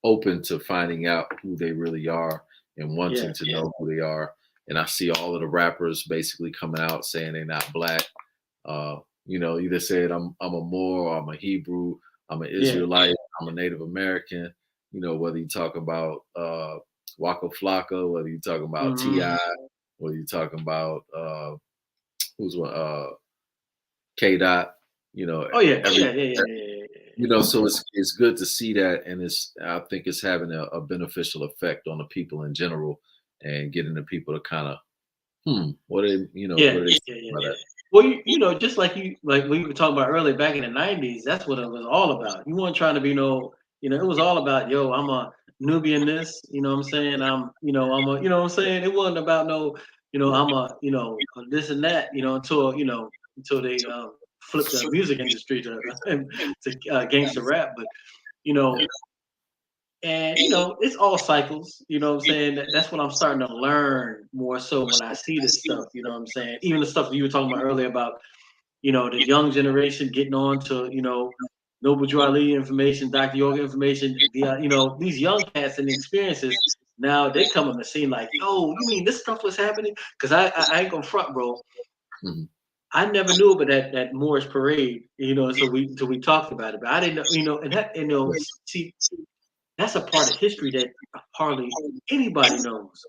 open to finding out who they really are and wanting to know who they are. And I see all of the rappers basically coming out saying they're not black. Either said I'm a Moor, or I'm a Hebrew, I'm an Israelite, I'm a Native American. Whether you talk about Waka Flocka, whether you talking about T.I., whether you talking about who's one K Dot. Oh yeah, So it's good to see that, and I think it's having a beneficial effect on the people in general, and getting the people to kind of what are they about that? Well, just like we were talking about earlier, back in the '90s, that's what it was all about. You weren't trying to be it was all about, yo, I'm a Nubian this, you know what I'm saying? I'm a, you know what I'm saying? It wasn't about I'm a, this and that, until they flipped the music industry to gangster rap. But, you know, and it's all cycles, you know what I'm saying? That's what I'm starting to learn more so when I see this stuff, you know what I'm saying? Even the stuff that you were talking about earlier about, the young generation getting on to, Noble Drew Ali information, Dr. Yoga information, these young cats and experiences, now they come on the scene like, yo, you mean this stuff was happening? Because I ain't gonna front, bro. Mm-hmm. I never knew about that Moorish parade, so we talked about it, but I didn't know, and see, that's a part of history that hardly anybody knows.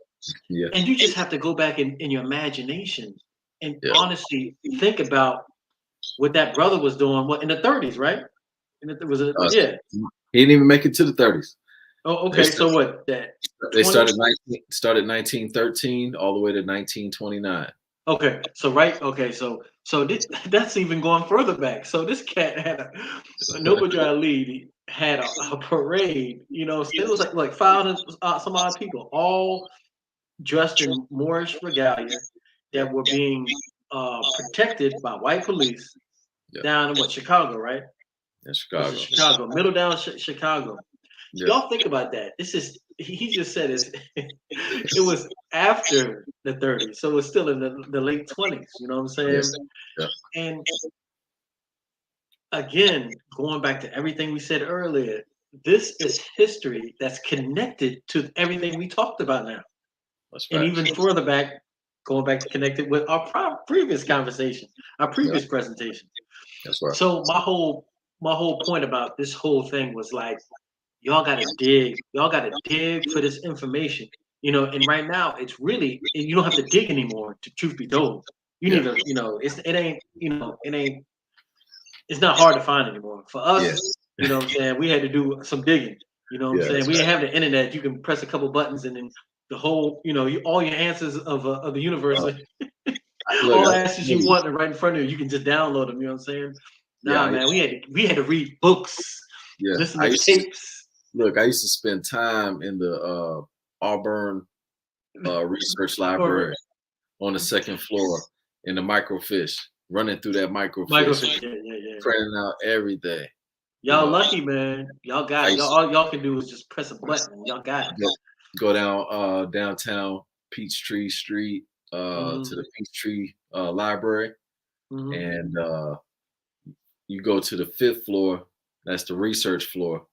Yeah. And you just have to go back in your imagination and honestly think about what that brother was doing. What in the 30s, right? He didn't even make it to the 30s. Oh, okay. So what? They started 1913 all the way to 1929. Okay. So right. Okay. So that's even going further back. So this cat had Noble Drew Ali had a parade. It was like 500 some odd people, all dressed in Moorish regalia, that were being protected by white police down in Chicago, right? In Chicago. Chicago, middle down Chicago. Y'all think about that. He just said it was after the 30s, so it's still in the late 20s. You know what I'm saying? Yeah. And again, going back to everything we said earlier, this is history that's connected to everything we talked about now. That's right. And even further back, going back to connected with our previous conversation, our previous presentation. That's right. So my whole point about this whole thing was like, y'all gotta dig for this information, and right now it's really, you don't have to dig anymore, to truth be told. You need to, it's not hard to find anymore. For us, you know what I'm saying, we had to do some digging, you know what I'm saying? We didn't have the internet. You can press a couple buttons and then the whole, all your answers of the universe, all the answers you want are right in front of you. You can just download them, you know what I'm saying? Nah, man, we had to read books, listen to tapes. I used to spend time in the Auburn Research Library on the second floor in the microfiche, running through that microfiche, printing out everything. Y'all lucky, man. Y'all got it. All y'all can do is just press a button. Y'all got it. Go down downtown Peachtree Street to the Peachtree Library, and you go to the 5th floor. That's the research floor.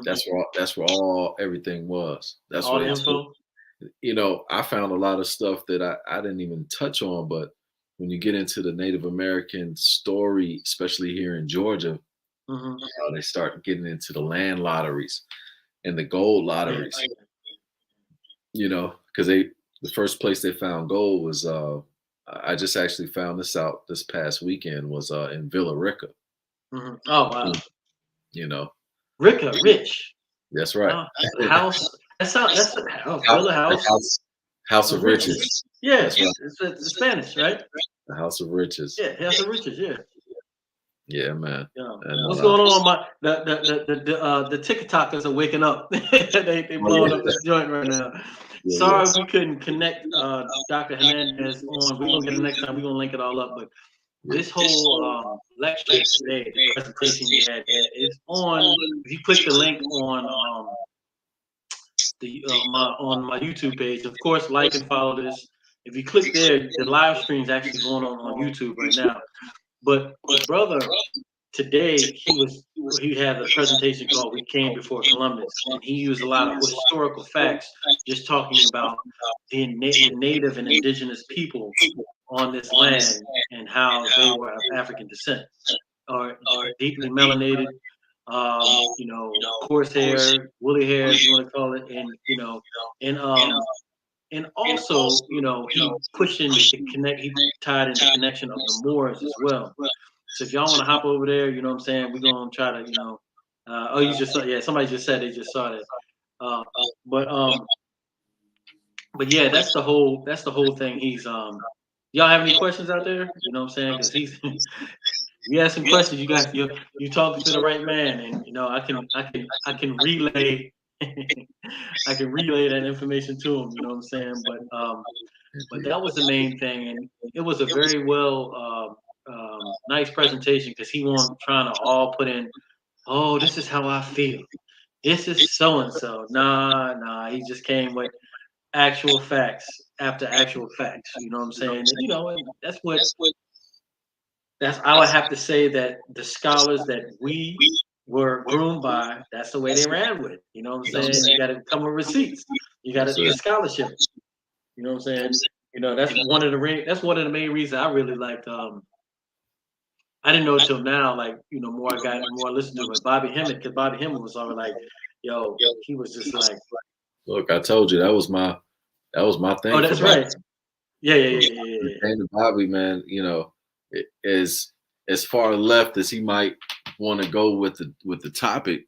That's where everything was. That's all where the info. I found a lot of stuff that I didn't even touch on, but when you get into the Native American story, especially here in Georgia, they start getting into the land lotteries and the gold lotteries. Because the first place they found gold was I just actually found this out this past weekend, was in Villa Rica. Oh wow. Rica, rich. That's right. House. That's the house. House of Riches. Yeah, right. It's Spanish, right? The House of Riches. Yeah, House of Riches. Yeah. Yeah, man. And, what's going on? The TikTokers are waking up. they blowing up this joint right now. Sorry we couldn't connect Dr. Hernandez on. We're gonna get it next time. We're gonna link it all up. But this whole lecture today, the presentation we had, is on. If you click the link on my YouTube page, of course, like and follow this. If you click there, the live stream is actually going on YouTube right now. But the brother today, he had a presentation called "We Came Before Columbus," and he used a lot of historical facts, just talking about the native and indigenous people on this land and how they were of African descent, or deeply melanated, you know, coarse hair, woolly hair, if you want to call it, and you know, and and also, you know, he pushed in the connect. He tied in the connection of the Moors as well. So if y'all want to hop over there, you know what I'm saying, we're gonna try to, you know. Oh, you just saw, yeah. Somebody just said they just saw that. Uh, but but yeah, that's the whole thing. He's Y'all have any questions out there? You know what I'm saying? Because he's you ask some questions, you talking to the right man, and you know I can relay I can relay that information to him. You know what I'm saying? But that was the main thing, and it was a very well nice presentation because he wasn't trying to all put in, oh, this is how I feel. This is so and so. Nah. He just came with actual facts after actual facts. You know what I'm saying? And, you know, and that's I would have to say that the scholars that we were groomed by, that's the way they ran with it. You know what I'm saying? You got to come with receipts. You got to the scholarship. You know what I'm saying? You know, that's one of the main reasons I really liked. I didn't know till now, like, you know, more I listened to it. Bobby Hemmett, because Bobby Hemmett was already like, yo, he was just like, look, I told you that was my thing. oh, that's right. Yeah. And Bobby, man, you know, as far left as he might want to go with the topic,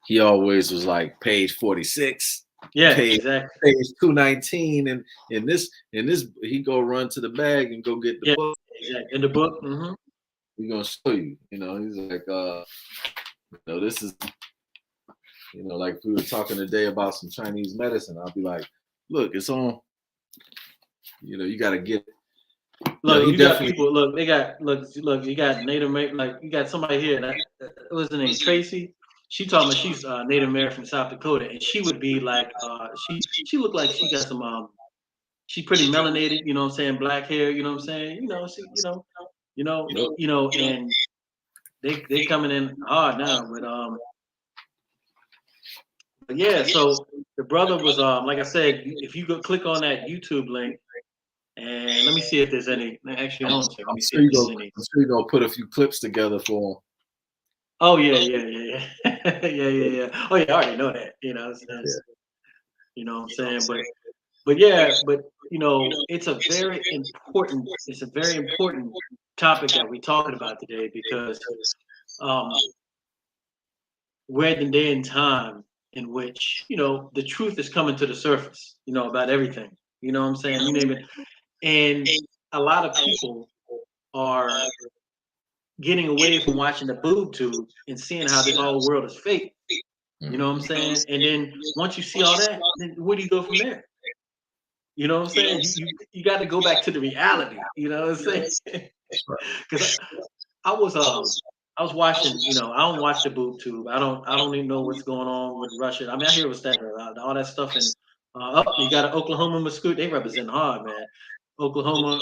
he always was like page 46. Yeah, exactly. Page 219, and in this he go run to the bag and go get the book. Exactly. In the book. Mm-hmm. We're gonna show you. You know, he's like, you know, this is, you know, like we were talking today about some Chinese medicine. I'll be like, look, it's on. You know, you got to get. Look, you got people. Look, they got look. You got Native American. Like you got somebody here. That was her name Tracy. She told me she's Native American from South Dakota, and she would be like, she looked like she got some she's pretty melanated. You know what I'm saying? Black hair. You know what I'm saying? You know, she, you know, and they coming in hard now. But yeah, so the brother was like I said, if you go click on that YouTube link. And let me see if there's any. Actually, hold on. Let me see if there's any. I'm sure you're gonna put a few clips together for him. Oh yeah. Yeah. Oh yeah, I already know that. You know, you know what I'm saying. But you know, it's a very important topic that we're talking about today because we're at the day and time in which, you know, the truth is coming to the surface. You know, about everything. You know what I'm saying? You name it. And a lot of people are getting away from watching the boob tube and seeing how this whole world is fake. You know what I'm saying? And then once you see all that, then where do you go from there? You know what I'm saying? You got to go back to the reality. You know what I'm saying? Because I was watching. You know, I don't watch the boob tube. I don't even know what's going on with Russia. I mean, I hear what's that all that stuff. And you got an Oklahoma Muskogee. They represent hard, man. Oklahoma,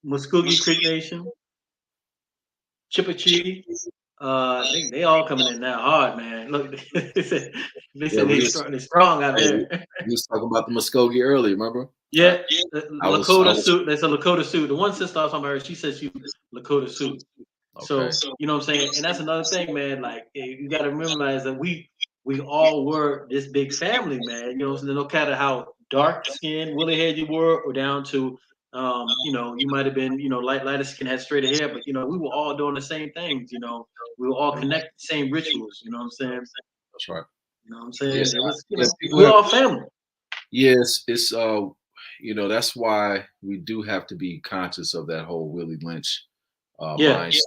Muskogee Creek Nation, Chippewa, they all coming in now hard, man. Look, they said they strong out there. We was talking about the Muskogee earlier, remember? Yeah, Lakota suit. There's a Lakota suit. The one sister I was talking about, she said she was Lakota suit. Okay. So you know what I'm saying, and that's another thing, man. Like you got to realize that we all were this big family, man. You know, no matter how dark skin, woolly haired you were, or down to, you know, you might have been, you know, lighter skin, had straighter hair, but you know, we were all doing the same things. You know, we were all connected, same rituals. You know what I'm saying? That's right. You know what I'm saying? Yes. It was, you know, we're all family. Yes, it's you know, that's why we do have to be conscious of that whole Willie Lynch mindset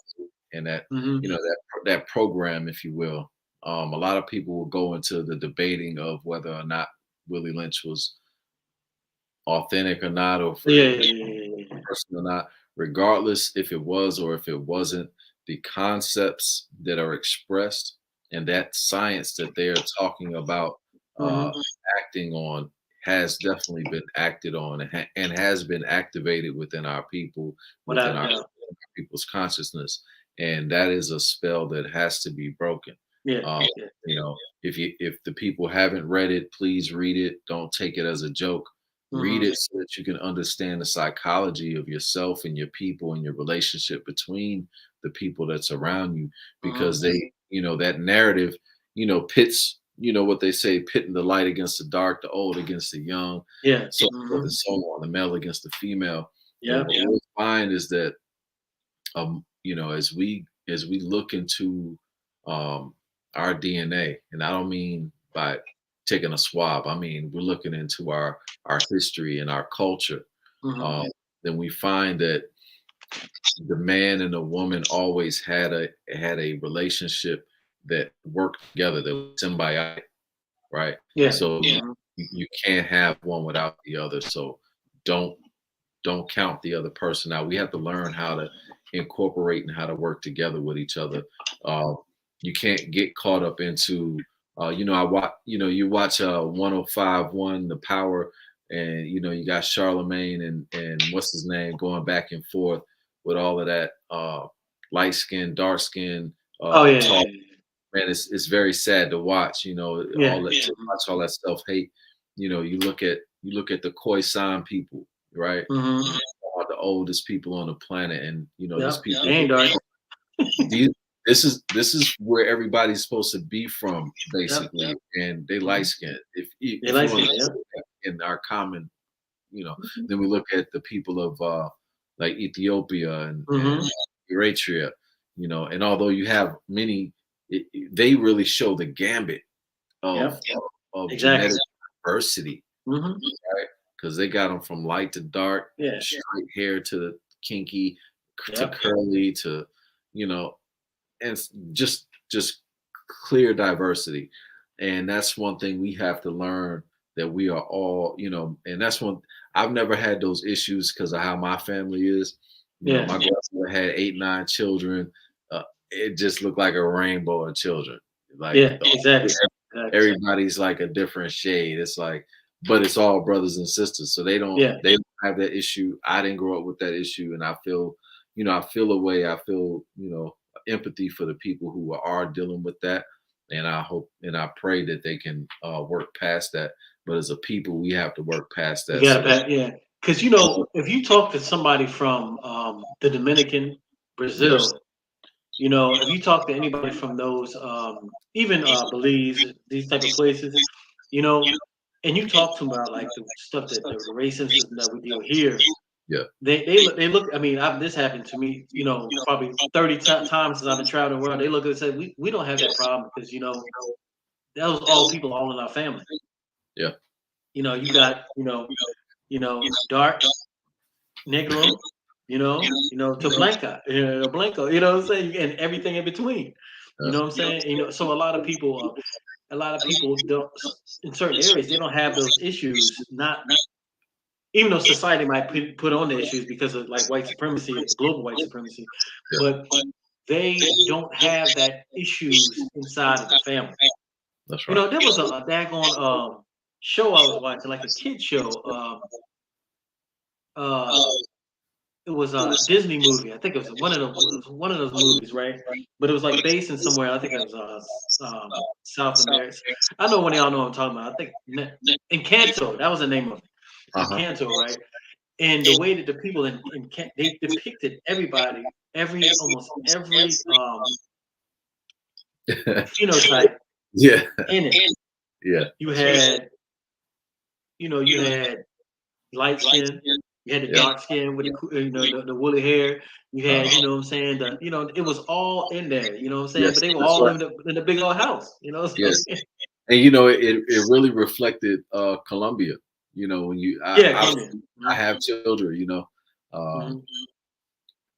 and that you know that program, if you will. A lot of people will go into the debating of whether or not Willie Lynch was authentic or not, or person or not. Regardless if it was or if it wasn't, the concepts that are expressed and that science that they are talking about acting on has definitely been acted on and has been activated within our people, within our people's consciousness, and that is a spell that has to be broken. You know, if the people haven't read it, please read it. Don't take it as a joke. Read it so that you can understand the psychology of yourself and your people and your relationship between the people that's around you, because they, that narrative, pits, what they say, pitting the light against the dark, the old against the young, Yeah. so forth and so on, the male against the female. Yeah. And what we'll find is that, as we look into our DNA, and I don't mean by taking a swab, I mean we're looking into our history and our culture, then we find that the man and the woman always had a relationship that worked together, that was symbiotic, right? Yeah. So you can't have one without the other. So don't count the other person out. We have to learn how to incorporate and how to work together with each other. You can't get caught up into, I watch, you watch 105.1 The Power, and you got Charlemagne and what's his name going back and forth with all of that light skin, dark skin. Talk. Man, it's very sad to watch. All that, watch all that self hate. You look at the Khoisan people, right? Are the oldest people on the planet, and these people. Ain't dark. This is where everybody's supposed to be from, basically, and they light skinned. If you want to in our common, then we look at the people of like Ethiopia and Eritrea, and although you have many, they really show the gambit of genetic diversity, right? Because they got them from light to dark, straight hair to kinky, to curly, to and just clear diversity. And that's one thing we have to learn, that we are all, and that's one. I've never had those issues because of how my family is. My grandmother had 8, 9 children. It just looked like a rainbow of children. Like exactly. Everybody's like a different shade. It's like, but it's all brothers and sisters. So they don't have that issue. I didn't grow up with that issue, and I feel a way. I feel empathy for the people who are dealing with that, and I hope and I pray that they can work past that. But as a people, we have to work past that. Because if you talk to somebody from the Dominican, Brazil, if you talk to anybody from those, even Belize, these type of places, and you talk to them about like the stuff that the racism that we deal here. They look. I mean, this happened to me. Probably 30 times since I've been traveling the world. They look and say, we don't have that problem because that was all people all in our family. Yeah. You got dark, Negro, to Blanca, Blanco. You know what I'm saying, and everything in between. You know what I'm saying. So a lot of people don't, in certain areas, they don't have those issues. Not even though society might put on the issues because of like white supremacy, global white supremacy, but they don't have that issues inside of the family. That's right. There was a daggone show I was watching, like a kid show. It was a Disney movie. I think it was one of those movies, right? But it was like based in somewhere. I think it was South America. I know one of y'all know what I'm talking about. I think Encanto. That was the name of it. Encanto, right? And the way that the people they depicted everybody, almost every phenotype in it. Yeah. You had light skin. You had the dark skin with the woolly hair. You had, what I'm saying, it was all in there. You know what I'm saying? But they were all in the big old house. You know what I'm saying? And it really reflected Colombia. When I have children.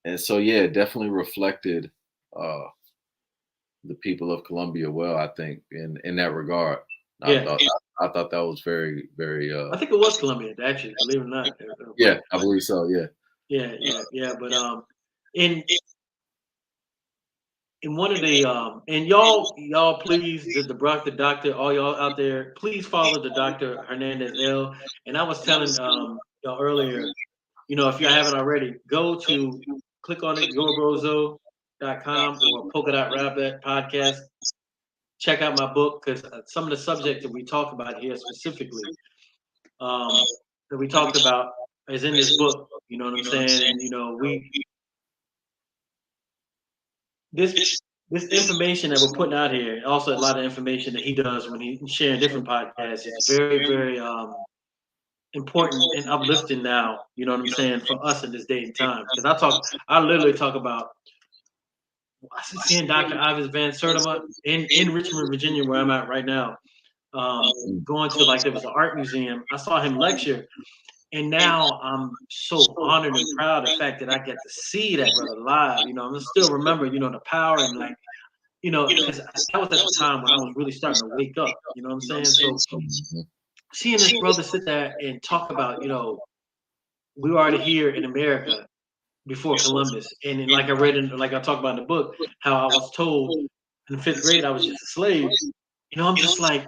And so it definitely reflected the people of Colombia well, I think, in that regard. I thought that was very, very. I think it was Colombia, actually, believe it or not. Yeah, I believe so. Yeah. Yeah. But in one of the and y'all please, the doctor, all y'all out there, please follow the Dr. Hernandez-El. And I was telling y'all earlier, if you haven't already, click on it, yourbrozo.com or Polka Dot Rabbit podcast. Check out my book, because some of the subjects that we talk about here specifically, that we talked about is in this book. You know what I'm saying? And you know, this this information that we're putting out here, also a lot of information that he does when he's sharing different podcasts, is very, very important and uplifting now. You know what I'm saying, for us in this day and time. Because I literally talk about seeing Dr. Ives Van Sertima in Richmond, Virginia, where I'm at right now. Going to, like, there was an art museum. I saw him lecture, and now I'm so honored and proud of the fact that I get to see that brother live. You know, I still remember, you know, the power and, like, you know, because that was at the time when I was really starting to wake up. You know what I'm saying? So seeing this brother sit there and talk about, you know, we were already here in America before Columbus, and then, like I read in, like I talked about in the book, how I was told in the 5th grade I was just a slave. You know, I'm just like,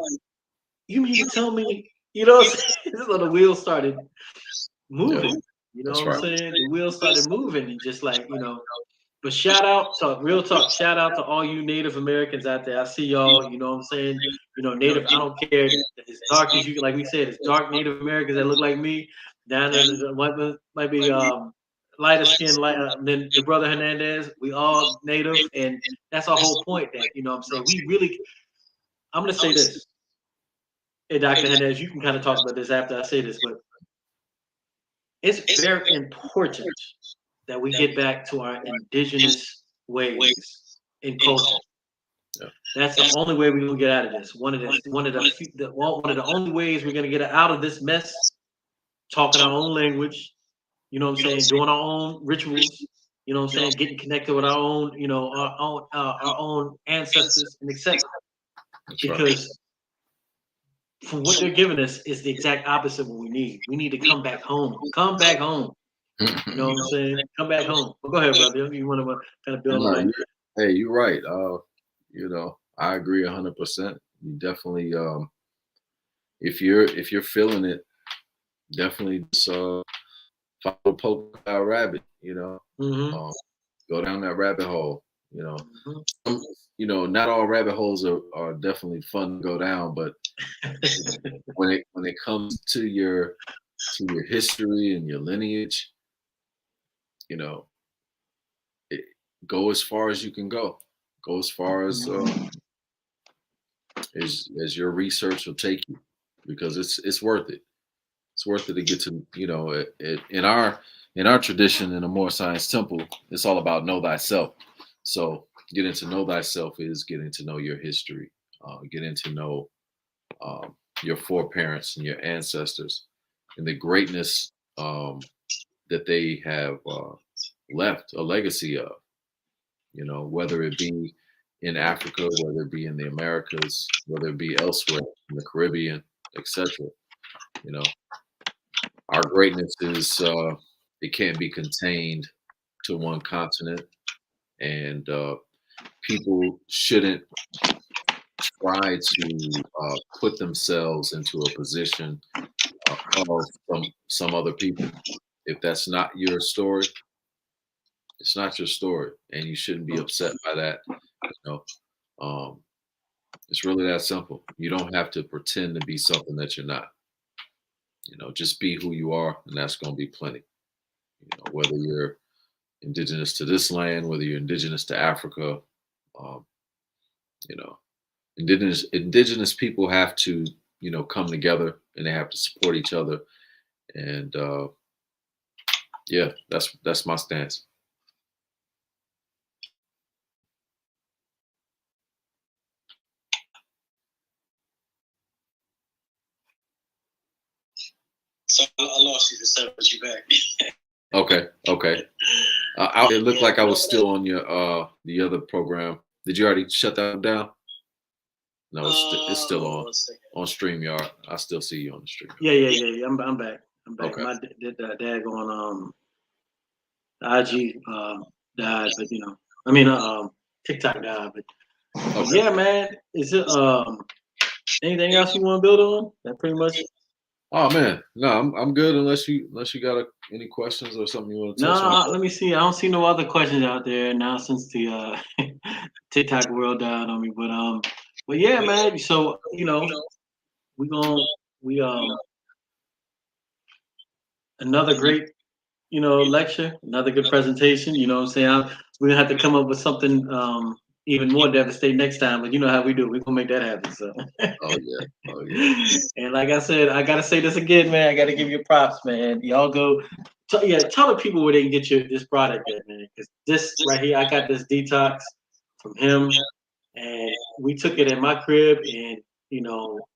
you mean to tell me, you know what I'm saying? So the wheels started moving. You know what I'm saying? The wheels started moving, and just like, you know, but shout out to real talk, shout out to all you Native Americans out there. I see y'all, you know what I'm saying? You know, Native, I don't care as dark as you, like we said, it's dark Native Americans that look like me. Down there might be lighter skin, than the brother Hernandez. We all Native, and that's our whole point. That, you know what I'm saying, we really, I'm gonna say this. Hey, Dr. Hernandez, you can kind of talk about this after I say this, but it's very important that we get back to our indigenous ways in culture. That's the only way we're gonna get out of this. One of the only ways we're gonna get out of this mess. Talking our own language, you know what I'm saying, doing our own rituals, you know what I'm saying, getting connected with our own, you know, our own ancestors and etc. Because from what they're giving us is the exact opposite of what we need. We need to come back home. Come back home. You know what I'm saying? Come back home. Well, go ahead, brother. You want to kind of build on that? Hey, you're right. You know, I agree 100%. You definitely, if you're feeling it, definitely just follow poke out rabbit. You know, go down that rabbit hole. You know, you know, not all rabbit holes are definitely fun to go down, but when it comes to your history and your lineage, you know, go as far as you can go. Go as far as your research will take you, because it's worth it. It's worth it to get to, you know, in our tradition, in a more science temple, it's all about know thyself. So getting to know thyself is getting to know your history, getting to know your foreparents and your ancestors, and the greatness that they have left a legacy of. You know, whether it be in Africa, whether it be in the Americas, whether it be elsewhere in the Caribbean, etc. You know, our greatness is it can't be contained to one continent, and people shouldn't try to put themselves into a position of some other people. If that's not your story, it's not your story, and you shouldn't be upset by that. You know, it's really that simple. You don't have to pretend to be something that you're not. You know, just be who you are, and that's going to be plenty. You know, whether you're indigenous to this land, whether you're indigenous to Africa, you know, indigenous people have to, you know, come together, and they have to support each other. And yeah, that's my stance. So I lost you to set you back. Okay. It looked like I was still on your the other program. Did you already shut that down? No, it's still on StreamYard. I still see you on the stream. Yeah. I'm back. Okay. My dad going IG died, but you know, I mean TikTok died, but okay. Yeah, man. Is it anything else you want to build on? That pretty much. Oh man, no, I'm good unless you got any questions or something you want to touch on. No, let me see. I don't see no other questions out there now since the TikTok world died on me. But yeah, man. So you know, we another great, lecture, another good presentation. You know what I'm saying? We're gonna have to come up with something even more devastating next time, but you know how we do. We're gonna make that happen. So. Oh yeah. Oh yeah. And like I said, I gotta say this again, man. I gotta give you props, man. Y'all go, tell the people where they can get this product at, man. Because this right here, I got this detox from him, and we took it in my crib, and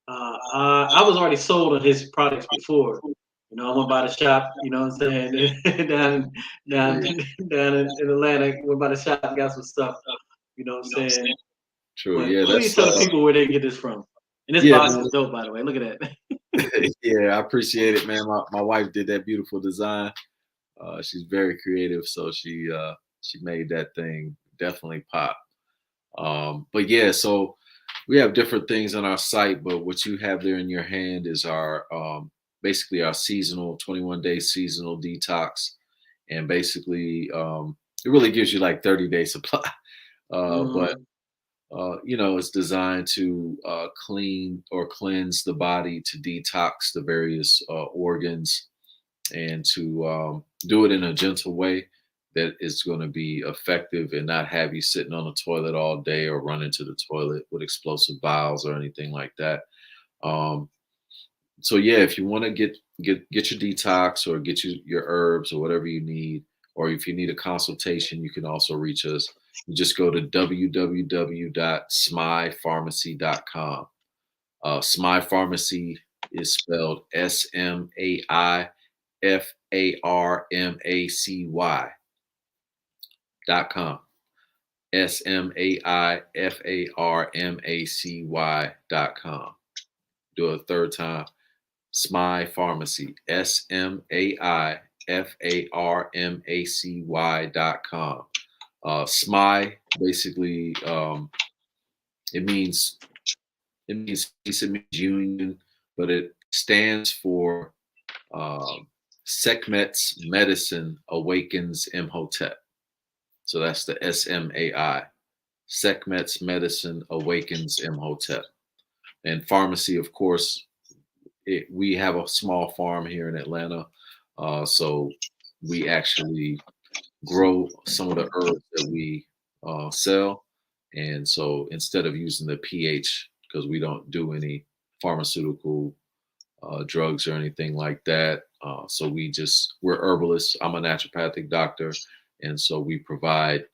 I was already sold on his products before. I went by the shop, you know what I'm saying, down Yeah. down in Atlanta, went by the shop, got some stuff, you know what I'm saying. True. But Yeah. please tell the people where they can get this from. And this Yeah, box man. is dope, by the way. Look at that. Yeah, I appreciate it, man. My wife did that beautiful design. She's very creative, so she made that thing definitely pop. But yeah, so we have different things on our site, but what you have there in your hand is our basically our seasonal 21-day seasonal detox, and basically it really gives you like 30-day supply. But it's designed to clean or cleanse the body, to detox the various organs, and to do it in a gentle way that is going to be effective and not have you sitting on the toilet all day or run into the toilet with explosive bowels or anything like that. So yeah, if you want to get your detox or get your herbs or whatever you need, or if you need a consultation, you can also reach us. You just go to www.smypharmacy.com. Smy Pharmacy is spelled SMAIPharmacy.com. SMAIPharmacy.com. Do it a third time. Smy Pharmacy. SMAIPharmacy.com. Smy basically it means peace, it means union, but it stands for Sekhmet's Medicine Awakens Imhotep. So that's the SMAI. Sekhmet's Medicine Awakens Imhotep. And pharmacy, of course, we have a small farm here in Atlanta. So we actually grow some of the herbs that we sell. And so instead of using the pH, because we don't do any pharmaceutical drugs or anything like that. So we're herbalists. I'm a naturopathic doctor. And so we provide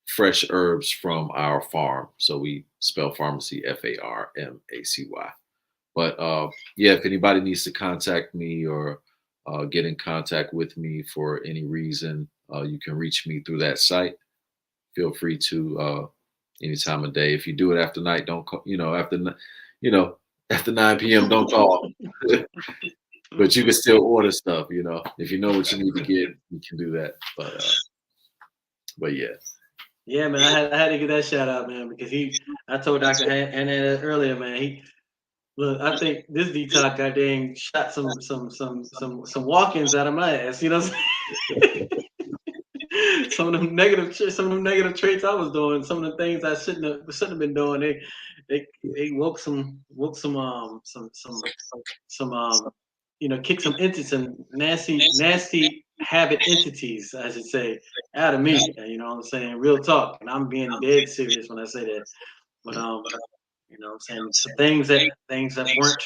fresh herbs from our farm. So we spell pharmacy Pharmacy. But yeah, if anybody needs to contact me or get in contact with me for any reason, you can reach me through that site. Feel free to any time of day. If you do it after night, don't call, after 9 p.m., don't call. But you can still order stuff, if you know what you need to get, you can do that. But yeah. Yeah, man, I had to get that shout out, man, because I told Dr. Hernandez earlier, man, look, I think this detox goddamn shot some walk-ins out of my ass, you know what I'm saying? Some of them negative traits I was doing, some of the things I shouldn't have been doing, they woke some kick some entities, some nasty habit entities, I should say, out of me. You know what I'm saying? Real talk, and I'm being dead serious when I say that. But you know what I'm saying, some things that weren't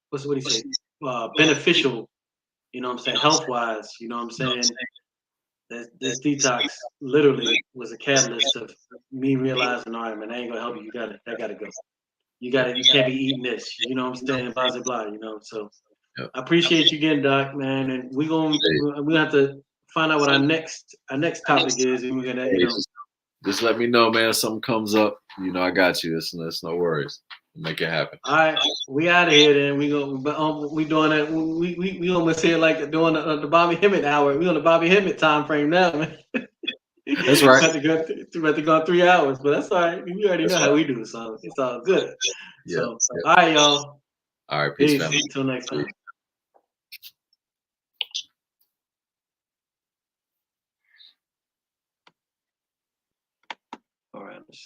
what do you say, beneficial. You know what I'm saying, health wise. You know what I'm saying. This detox literally was a catalyst of me realizing, all right, man, I ain't gonna help you. That gotta go. You can't be eating this. You know what I'm saying? Blah blah blah. So. Yep. I appreciate you again, Doc, man, and we're gonna have to find out what our next topic is, and we're gonna just let me know, man. If something comes up, I got you. It's no worries. We'll make it happen. All right, we out of here then. We doing that. We almost here like doing the Bobby Hemmett hour. We on the Bobby Hemmett time frame now, man. That's right. About to go 3 hours, but that's all right. You already know how we do, so it's all good. Yeah. So all right, y'all. All right, peace, family. Until next time.